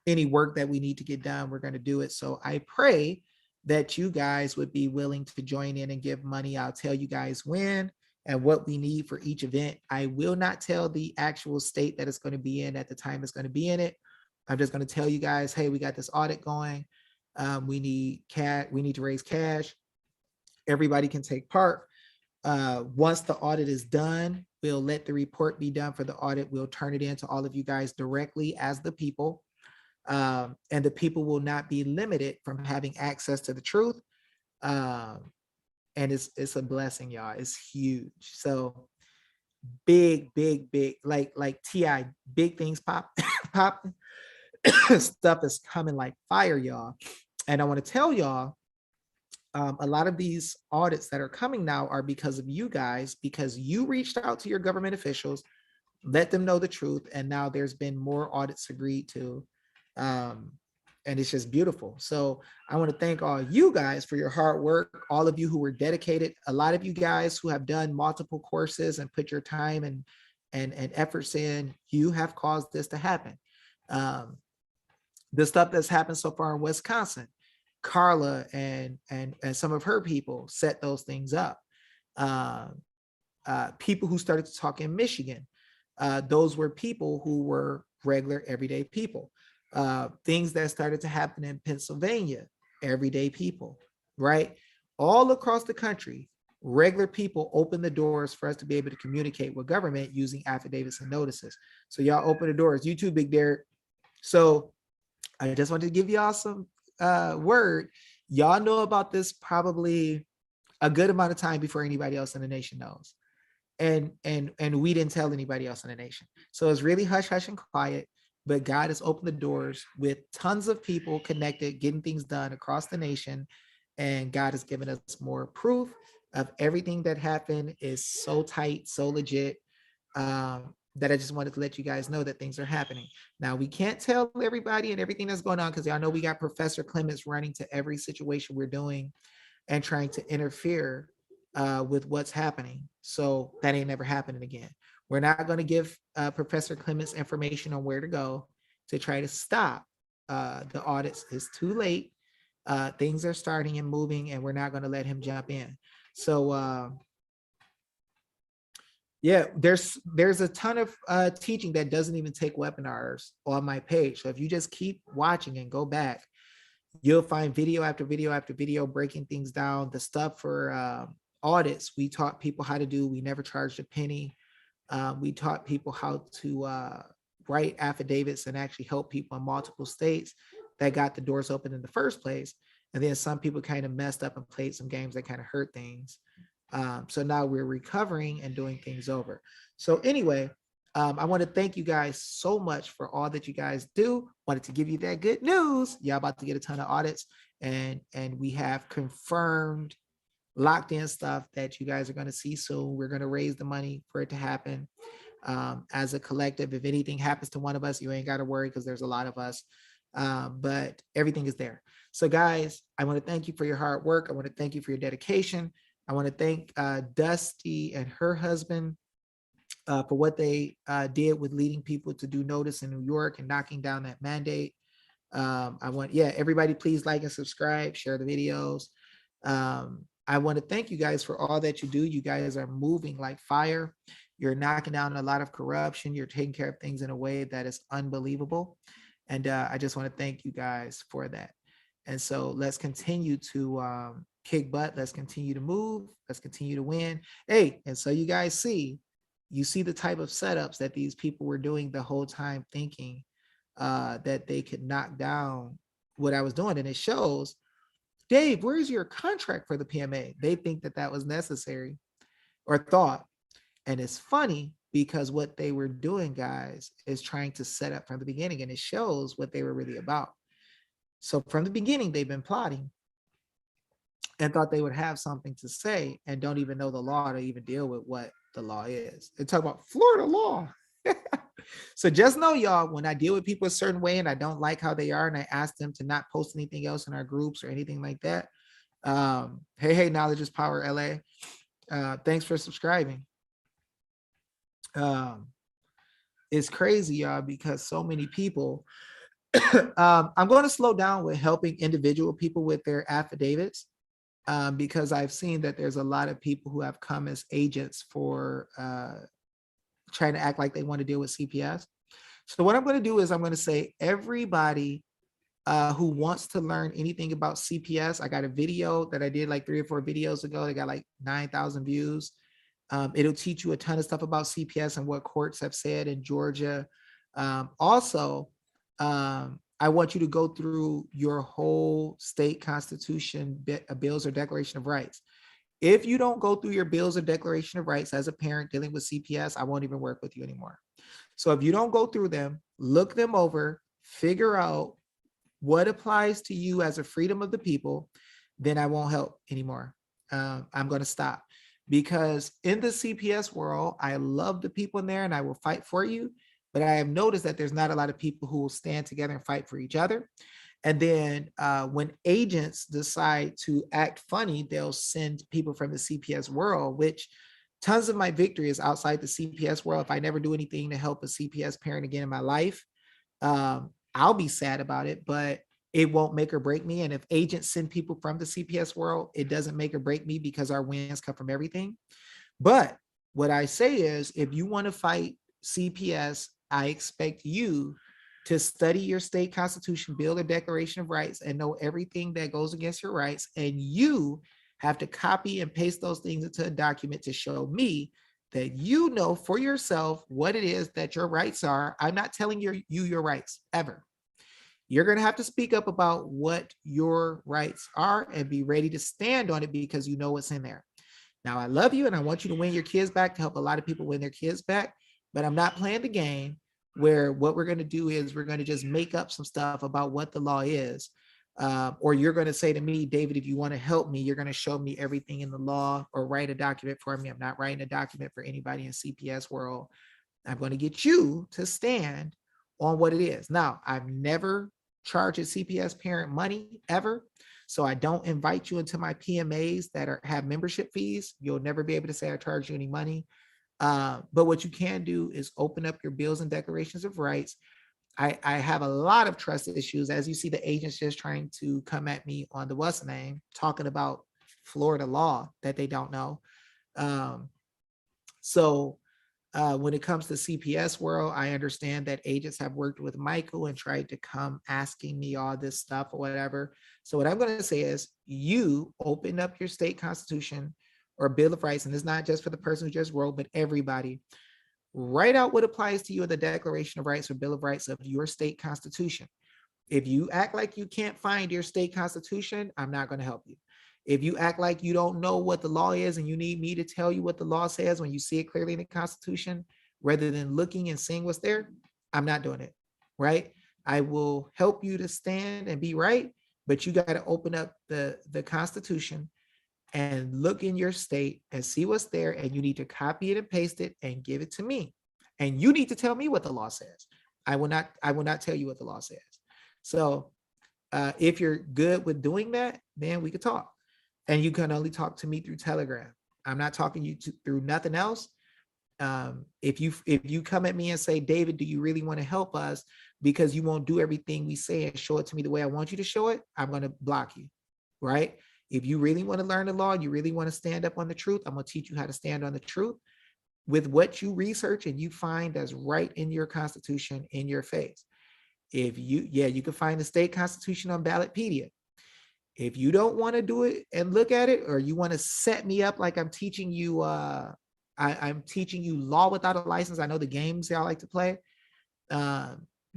[SPEAKER 1] Any work that we need to get done, we're going to do it. So I pray that you guys would be willing to join in and give money. I'll tell you guys when and what we need for each event. I will not tell the actual state that it's going to be in at the time it's going to be in it. I'm just going to tell you guys, hey, we got this audit going. We need to raise cash. Everybody can take part. Once the audit is done, we'll let the report be done for the audit. We'll turn it in to all of you guys directly as the people. And the people will not be limited from having access to the truth. And it's a blessing, y'all. It's huge. So big, like TI, big things popping. Stuff is coming like fire, y'all. And I want to tell y'all, a lot of these audits that are coming now are because of you guys, because you reached out to your government officials, let them know the truth. And now there's been more audits agreed to. And it's just beautiful. So I want to thank all you guys for your hard work, all of you who were dedicated, a lot of you guys who have done multiple courses and put your time and efforts in. You have caused this to happen. The stuff that's happened so far in Wisconsin, Carla and some of her people set those things up. People who started to talk in Michigan, those were people who were regular everyday people. Things that started to happen in Pennsylvania, everyday people, right? All across the country, regular people open the doors for us to be able to communicate with government using affidavits and notices. So y'all open the doors. You too, Big Derek. So I just wanted to give y'all some word. Y'all know about this probably a good amount of time before anybody else in the nation knows. And we didn't tell anybody else in the nation. So it's really hush, hush and quiet. But God has opened the doors with tons of people connected, getting things done across the nation. And God has given us more proof of everything that happened is so tight, so legit, that I just wanted to let you guys know that things are happening. Now, we can't tell everybody and everything that's going on because I know we got Professor Clements running to every situation we're doing and trying to interfere with what's happening. So that ain't never happening again. We're not going to give Professor Clements information on where to go to try to stop the audits. It's too late. Things are starting and moving, and we're not going to let him jump in. So yeah, there's a ton of teaching that doesn't even take webinars on my page. So if you just keep watching and go back, you'll find video after video after video breaking things down. The stuff for audits, we taught people how to do. We never charged a penny. We taught people how to write affidavits and actually help people in multiple states that got the doors open in the first place. And then some people kind of messed up and played some games that kind of hurt things. So now we're recovering and doing things over. So anyway, I want to thank you guys so much for all that you guys do. Wanted to give you that good news. Y'all about to get a ton of audits, and we have confirmed locked in stuff that you guys are going to see soon. We're going to raise the money for it to happen as a collective. If anything happens to one of us, you ain't got to worry because there's a lot of us, but everything is there. So guys, I want to thank you for your hard work. I want to thank you for your dedication. I want to thank Dusty and her husband for what they did with leading people to do notice in New York and knocking down that mandate. Everybody please like and subscribe, share the videos. I want to thank you guys for all that you do. You guys are moving like fire. You're knocking down a lot of corruption. You're taking care of things in a way that is unbelievable. And I just want to thank you guys for that. And so let's continue to kick butt. Let's continue to move. Let's continue to win. Hey, and so you guys see the type of setups that these people were doing the whole time, thinking that they could knock down what I was doing. And it shows, Dave, where's your contract for the PMA? They think that that was necessary or thought. And it's funny because what they were doing, guys, is trying to set up from the beginning, and it shows what they were really about. So from the beginning, they've been plotting and thought they would have something to say and don't even know the law to even deal with what the law is. They talk about Florida law. So just know, y'all, when I deal with people a certain way and I don't like how they are, and I ask them to not post anything else in our groups or anything like that. Hey, Knowledge is Power LA. Thanks for subscribing. It's crazy, y'all, because so many people, I'm going to slow down with helping individual people with their affidavits, because I've seen that there's a lot of people who have come as agents for trying to act like they want to deal with CPS. So what I'm going to do is I'm going to say everybody who wants to learn anything about CPS, I got a video that I did like 3 or 4 videos ago. They got like 9,000 views. It'll teach you a ton of stuff about CPS and what courts have said in Georgia. Also, I want you to go through your whole state constitution, bills or declaration of rights. If you don't go through your bills or declaration of rights as a parent dealing with CPS, I won't even work with you anymore. So if you don't go through them, look them over, figure out what applies to you as a freedom of the people, then I won't help anymore. I'm going to stop, because in the CPS world, I love the people in there and I will fight for you. But I have noticed that there's not a lot of people who will stand together and fight for each other. And then when agents decide to act funny, they'll send people from the CPS world, which tons of my victory is outside the CPS world. If I never do anything to help a CPS parent again in my life, I'll be sad about it, but it won't make or break me. And if agents send people from the CPS world, it doesn't make or break me, because our wins come from everything. But what I say is, if you want to fight CPS, I expect you to study your state constitution, bill or declaration of rights, and know everything that goes against your rights. And you have to copy and paste those things into a document to show me that you know for yourself what it is that your rights are. I'm not telling you your rights ever. You're going to have to speak up about what your rights are and be ready to stand on it, because you know what's in there. Now, I love you and I want you to win your kids back, to help a lot of people win their kids back, but I'm not playing the game where what we're going to do is we're going to just make up some stuff about what the law is. Or you're going to say to me, David, if you want to help me, you're going to show me everything in the law or write a document for me. I'm not writing a document for anybody in CPS world. I'm going to get you to stand on what it is. Now, I've never charged a CPS parent money ever. So I don't invite you into my PMAs that have membership fees. You'll never be able to say I charge you any money. But what you can do is open up your bills and declarations of rights. I have a lot of trust issues. As you see, the agents just trying to come at me on the what's name, talking about Florida law that they don't know. So when it comes to CPS world, I understand that agents have worked with Michael and tried to come asking me all this stuff or whatever. So what I'm going to say is, you open up your state constitution or bill of rights, and it's not just for the person who just wrote, but everybody. Write out what applies to you in the Declaration of Rights or Bill of Rights of your state constitution. If you act like you can't find your state constitution, I'm not going to help you. If you act like you don't know what the law is and you need me to tell you what the law says when you see it clearly in the Constitution, rather than looking and seeing what's there, I'm not doing it, right? I will help you to stand and be right, but you got to open up the Constitution and look in your state and see what's there, and you need to copy it and paste it and give it to me. And you need to tell me what the law says. I will not tell you what the law says. So if you're good with doing that, then we could talk. And you can only talk to me through Telegram. I'm not talking to you through nothing else. If you come at me and say, David, do you really want to help us, because you won't do everything we say and show it to me the way I want you to show it, I'm going to block you, right? If you really want to learn the law, you really want to stand up on the truth, I'm going to teach you how to stand on the truth with what you research and you find that's right in your Constitution in your face. If you can find the state constitution on Ballotpedia. If you don't want to do it and look at it, or you want to set me up like I'm teaching you, I'm teaching you law without a license. I know the games y'all like to play.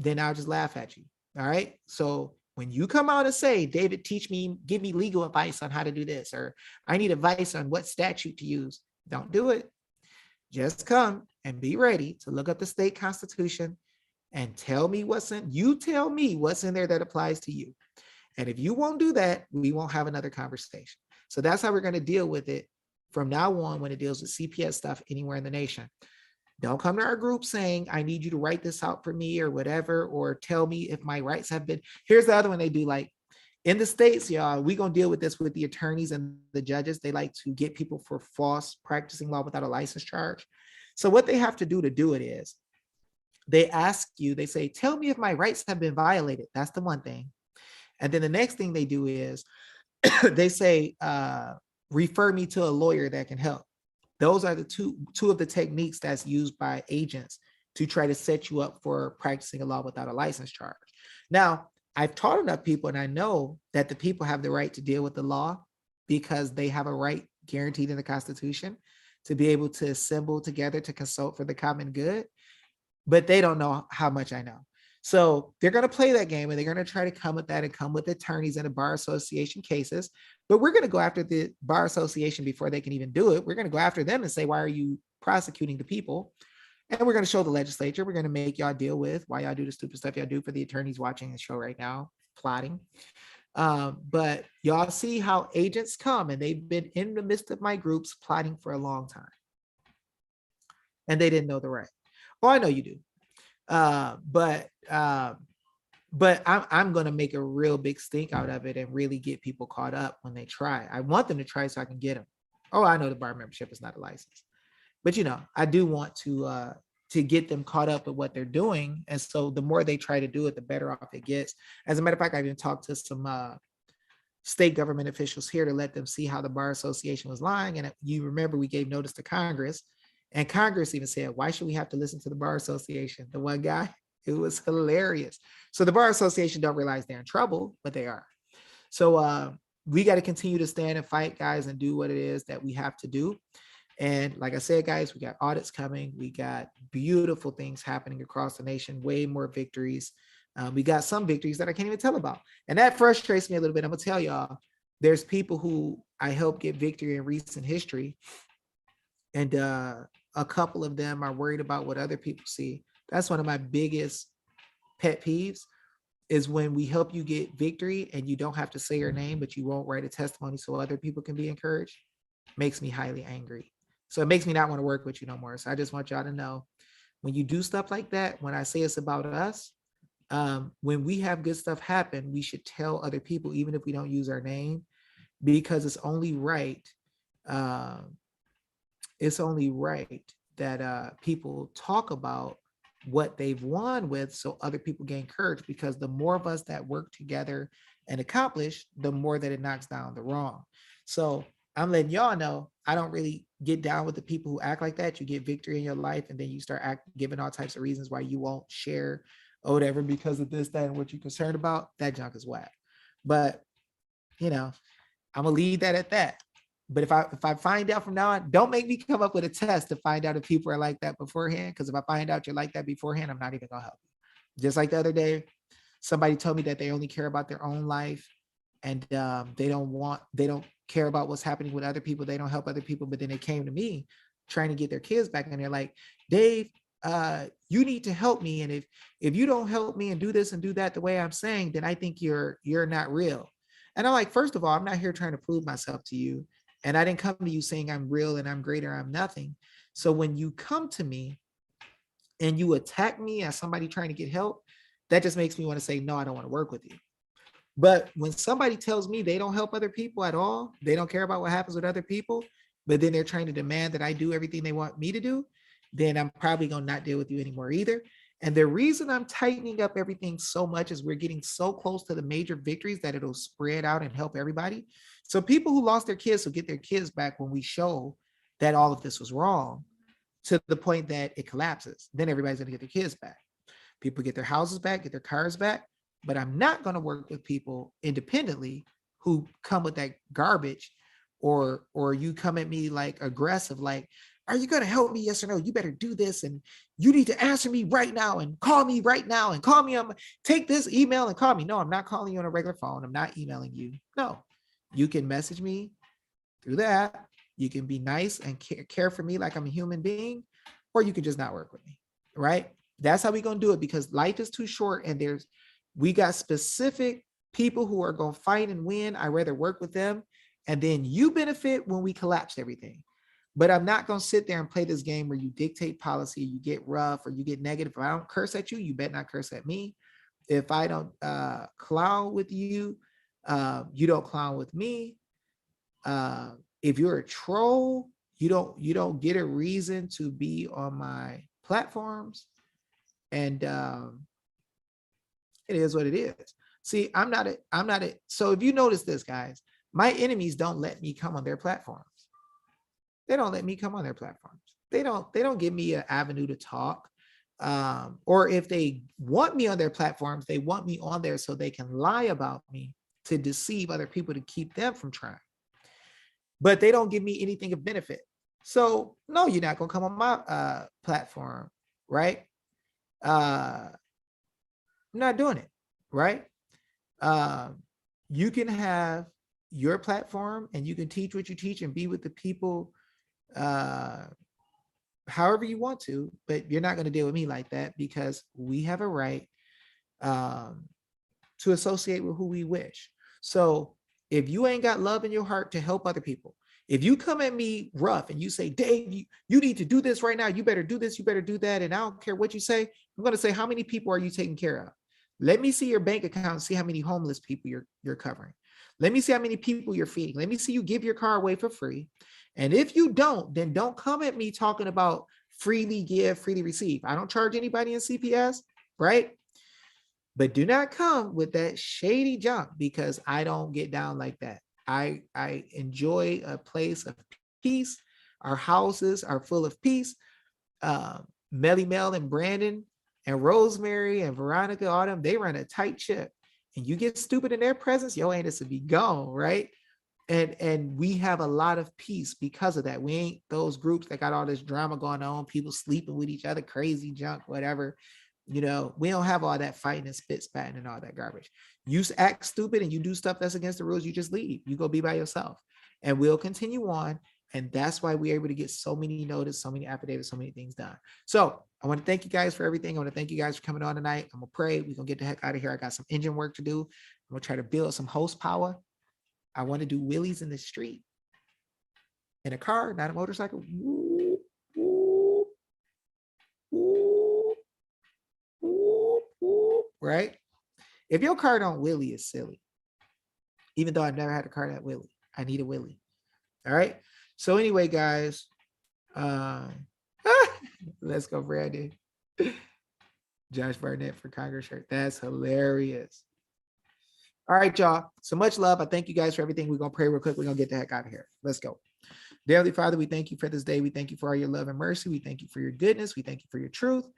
[SPEAKER 1] then I'll just laugh at you. All right. So when you come out and say, David, teach me, give me legal advice on how to do this, or I need advice on what statute to use, don't do it. Just come and be ready to look up the state constitution and tell me you tell me what's in there that applies to you. And if you won't do that, we won't have another conversation. So that's how we're going to deal with it from now on when it deals with CPS stuff anywhere in the nation. Don't come to our group saying, I need you to write this out for me or whatever, or tell me if my rights have been. Here's the other one they do. Like in the States, y'all, we're going to deal with this with the attorneys and the judges. They like to get people for false practicing law without a license charge. So what they have to do it is they ask you, they say, tell me if my rights have been violated. That's the one thing. And then the next thing they do is they say, refer me to a lawyer that can help. Those are the two of the techniques that's used by agents to try to set you up for practicing a law without a license charge. Now, I've taught enough people, and I know that the people have the right to deal with the law because they have a right guaranteed in the Constitution to be able to assemble together to consult for the common good, but they don't know how much I know. So they're going to play that game and they're going to try to come with that and come with attorneys in the bar association cases. But we're going to go after the bar association before they can even do it. We're going to go after them and say, why are you prosecuting the people? And we're going to show the legislature. We're going to make y'all deal with why y'all do the stupid stuff y'all do for the attorneys watching the show right now, plotting. But y'all see how agents come, and they've been in the midst of my groups plotting for a long time. And they didn't know the right. Oh, I know you do. But I'm going to make a real big stink out of it and really get people caught up when they try. I want them to try so I can get them. Oh, I know the bar membership is not a license, but I do want to get them caught up with what they're doing. And so the more they try to do it, the better off it gets. As a matter of fact, I even talked to some state government officials here to let them see how the bar association was lying. And you remember we gave notice to Congress. And Congress even said, why should we have to listen to the bar association? The one guy, it was hilarious. So the bar association don't realize they're in trouble, but they are. So we got to continue to stand and fight, guys, and do what it is that we have to do. And like I said, guys, we got audits coming. We got beautiful things happening across the nation, way more victories. We got some victories that I can't even tell about. And that frustrates me a little bit. I'm going to tell y'all, there's people who I helped get victory in recent history. And a couple of them are worried about what other people see. That's one of my biggest pet peeves is when we help you get victory and you don't have to say your name, but you won't write a testimony so other people can be encouraged. Makes me highly angry. So it makes me not want to work with you no more. So I just want y'all to know when you do stuff like that, when I say it's about us, when we have good stuff happen, we should tell other people, even if we don't use our name, because it's only right. It's only right that people talk about what they've won with so other people get encouraged, because the more of us that work together and accomplish, the more that it knocks down the wrong. So I'm letting y'all know, I don't really get down with the people who act like that. You get victory in your life and then you start giving all types of reasons why you won't share or whatever because of this, that, and what you're concerned about. That junk is whack. But, I'm going to leave that at that. But if I find out from now on, don't make me come up with a test to find out if people are like that beforehand. Because if I find out you're like that beforehand, I'm not even going to help you. Just like the other day, somebody told me that they only care about their own life and they don't care about what's happening with other people. They don't help other people. But then they came to me trying to get their kids back. And they're like, Dave, you need to help me. And if you don't help me and do this and do that the way I'm saying, then I think you're not real. And I'm like, first of all, I'm not here trying to prove myself to you. And I didn't come to you saying I'm real and I'm great or I'm nothing. So when you come to me and you attack me as somebody trying to get help, that just makes me want to say, no, I don't want to work with you. But when somebody tells me they don't help other people at all, they don't care about what happens with other people, but then they're trying to demand that I do everything they want me to do, then I'm probably going to not deal with you anymore either. And the reason I'm tightening up everything so much is we're getting so close to the major victories that it'll spread out and help everybody. So people who lost their kids will get their kids back when we show that all of this was wrong, to the point that it collapses. Then everybody's going to get their kids back. People get their houses back, get their cars back. But I'm not going to work with people independently who come with that garbage, or you come at me like aggressive, like, are you going to help me? Yes or no? You better do this. And you need to answer me right now and call me right now and call me on, take this email and call me. No, I'm not calling you on a regular phone. I'm not emailing you. No, you can message me through that. You can be nice and care for me like I'm a human being, or you can just not work with me, right? That's how we're going to do it, because life is too short and we got specific people who are going to fight and win. I'd rather work with them, and then you benefit when we collapse everything. But I'm not going to sit there and play this game where you dictate policy, you get rough or you get negative. If I don't curse at you, you better not curse at me. If I don't clown with you, you don't clown with me. If you're a troll, you don't get a reason to be on my platforms. And it is what it is. See, I'm not a, so if you notice this, guys, my enemies don't let me come on their platforms. They don't let me come on their platforms. They don't give me an avenue to talk. Or if they want me on their platforms, they want me on there so they can lie about me to deceive other people to keep them from trying. But they don't give me anything of benefit. So no, you're not gonna come on my platform, right? I'm not doing it, right? You can have your platform and you can teach what you teach and be with the people however you want to, but you're not going to deal with me like that, because we have a right to associate with who we wish. So if you ain't got love in your heart to help other people, if you come at me rough and you say, Dave, you need to do this right now, you better do this, you better do that, and I don't care what you say, I'm going to say, how many people are you taking care of? Let me see your bank account and see how many homeless people you're covering. Let me see how many people you're feeding. Let me see you give your car away for free. And if you don't, then don't come at me talking about freely give, freely receive. I don't charge anybody in CPS, right? But do not come with that shady junk, because I don't get down like that. I enjoy a place of peace. Our houses are full of peace. Melly Mel and Brandon and Rosemary and Veronica, all them, they run a tight ship. And you get stupid in their presence, your anus will be gone, right? And we have a lot of peace because of that. We ain't those groups that got all this drama going on, people sleeping with each other, crazy junk, whatever. We don't have all that fighting and spit spatting and all that garbage. You act stupid and you do stuff that's against the rules, you just leave. You go be by yourself. And we'll continue on. And that's why we're able to get so many notices, so many affidavits, so many things done. So I want to thank you guys for everything. I want to thank you guys for coming on tonight. I'm going to pray. We're going to get the heck out of here. I got some engine work to do. I'm going to try to build some horsepower. I want to do wheelies in the street, in a car, not a motorcycle. Whoop, whoop, whoop, whoop, whoop, right? If your car don't wheelie, it's silly. Even though I've never had a car that wheelie, I need a wheelie. All right. So anyway, guys, let's go, Brandon. Josh Barnett for Congress shirt. That's hilarious. All right, y'all. So much love. I thank you guys for everything. We're going to pray real quick. We're going to get the heck out of here. Let's go. Dear Heavenly Father, we thank you for this day. We thank you for all your love and mercy. We thank you for your goodness. We thank you for your truth.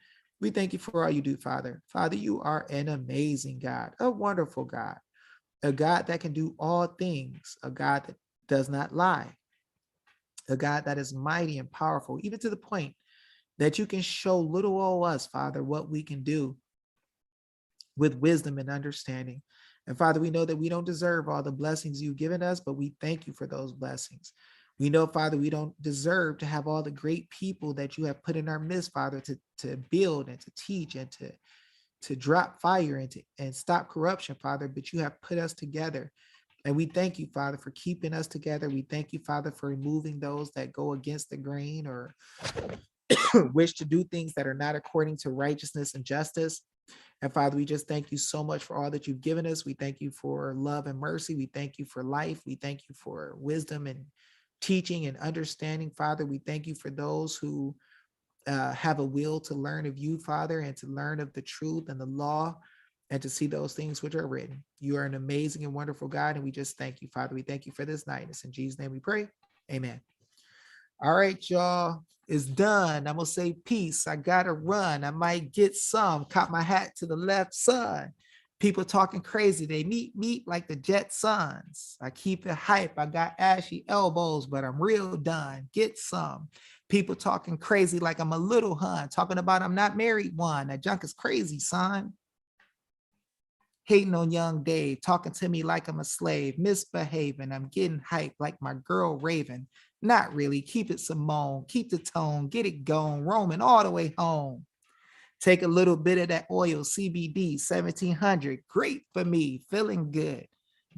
[SPEAKER 1] We thank you for all you do, Father. Father, you are an amazing God, a wonderful God, a God that can do all things, a God that does not lie, a God that is mighty and powerful, even to the point that you can show little old us, Father, what we can do with wisdom and understanding. And Father, we know that we don't deserve all the blessings you've given us, but we thank you for those blessings. We know, Father, we don't deserve to have all the great people that you have put in our midst, Father, to build and to teach and to drop fire and stop corruption, Father, but you have put us together. And we thank you, Father, for keeping us together. We thank you, Father, for removing those that go against the grain or wish to do things that are not according to righteousness and justice. And Father, we just thank you so much for all that you've given us. We thank you for love and mercy. We thank you for life. We thank you for wisdom and teaching and understanding, Father. We thank you for those who have a will to learn of you, Father, and to learn of the truth and the law and to see those things which are written. You are an amazing and wonderful God, and we just thank you, Father. We thank you for this night. It's in Jesus' name we pray. Amen. All right, y'all. It's done. I'm going to say peace. I got to run. I might get some. Caught my hat to the left side. People talking crazy. They meet like the Jetsons. I keep it hype. I got ashy elbows, but I'm real done. Get some. People talking crazy like I'm a little hun, talking about I'm not married one. That junk is crazy, son. Hating on young Dave, talking to me like I'm a slave, misbehaving. I'm getting hyped like my girl Raven. Not really. Keep it Simone. Keep the tone. Get it going. Roaming all the way home. Take a little bit of that oil, CBD, 1700. Great for me. Feeling good.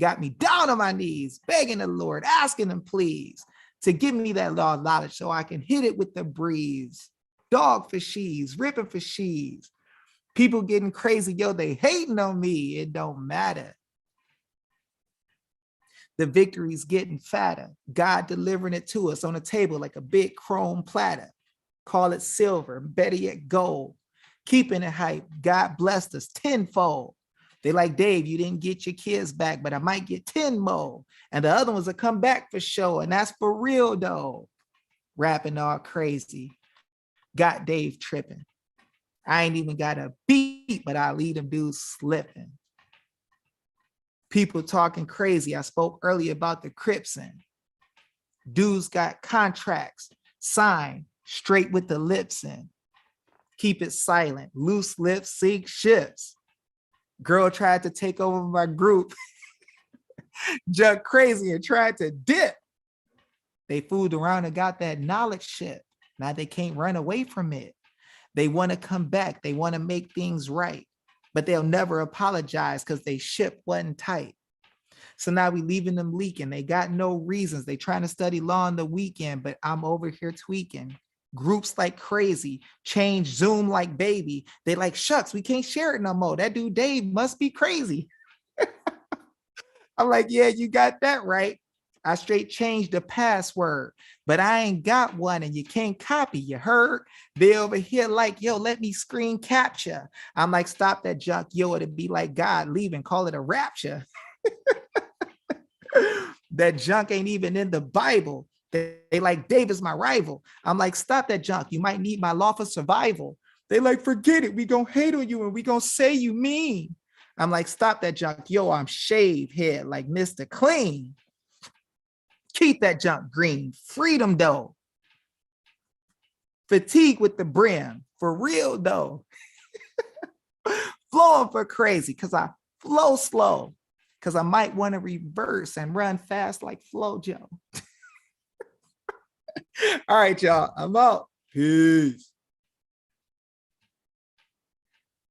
[SPEAKER 1] Got me down on my knees, begging the Lord, asking him please to give me that law of knowledge so I can hit it with the breeze. Dog for she's, ripping for she's. People getting crazy, yo, they hating on me. It don't matter. The victory's getting fatter. God delivering it to us on a table like a big chrome platter. Call it silver, better yet gold. Keeping it hype. God blessed us tenfold. They like, Dave, you didn't get your kids back, but I might get 10 more. And the other ones will come back for sure. And that's for real though. Rapping all crazy. Got Dave tripping. I ain't even got a beat, but I lead them dudes slipping. People talking crazy. I spoke earlier about the Crips and dudes got contracts signed straight with the lips in. Keep it silent. Loose lips sink ships. Girl tried to take over my group. Junk crazy and tried to dip. They fooled around and got that knowledge ship. Now they can't run away from it. They want to come back. They want to make things right, but they'll never apologize because they ship wasn't tight. So now we leaving them leaking. They got no reasons. They trying to study law on the weekend, but I'm over here tweaking. Groups like crazy, change Zoom like baby. They like, shucks, we can't share it no more. That dude Dave must be crazy. I'm like, yeah, you got that right. I straight changed the password, but I ain't got one and you can't copy, you heard? They over here like, yo, let me screen capture. I'm like, stop that junk, yo, it'd be like God leaving, call it a rapture. That junk ain't even in the Bible. They like, Dave is my rival. I'm like, stop that junk. You might need my law for survival. They like, forget it. We gonna hate on you and we gonna say you mean. I'm like, stop that junk. Yo, I'm shaved head like Mr. Clean. Keep that junk green. Freedom though. Fatigue with the brim. For real though. Flowing for crazy because I flow slow. Because I might want to reverse and run fast like Flojo. All right, y'all. I'm out. Peace.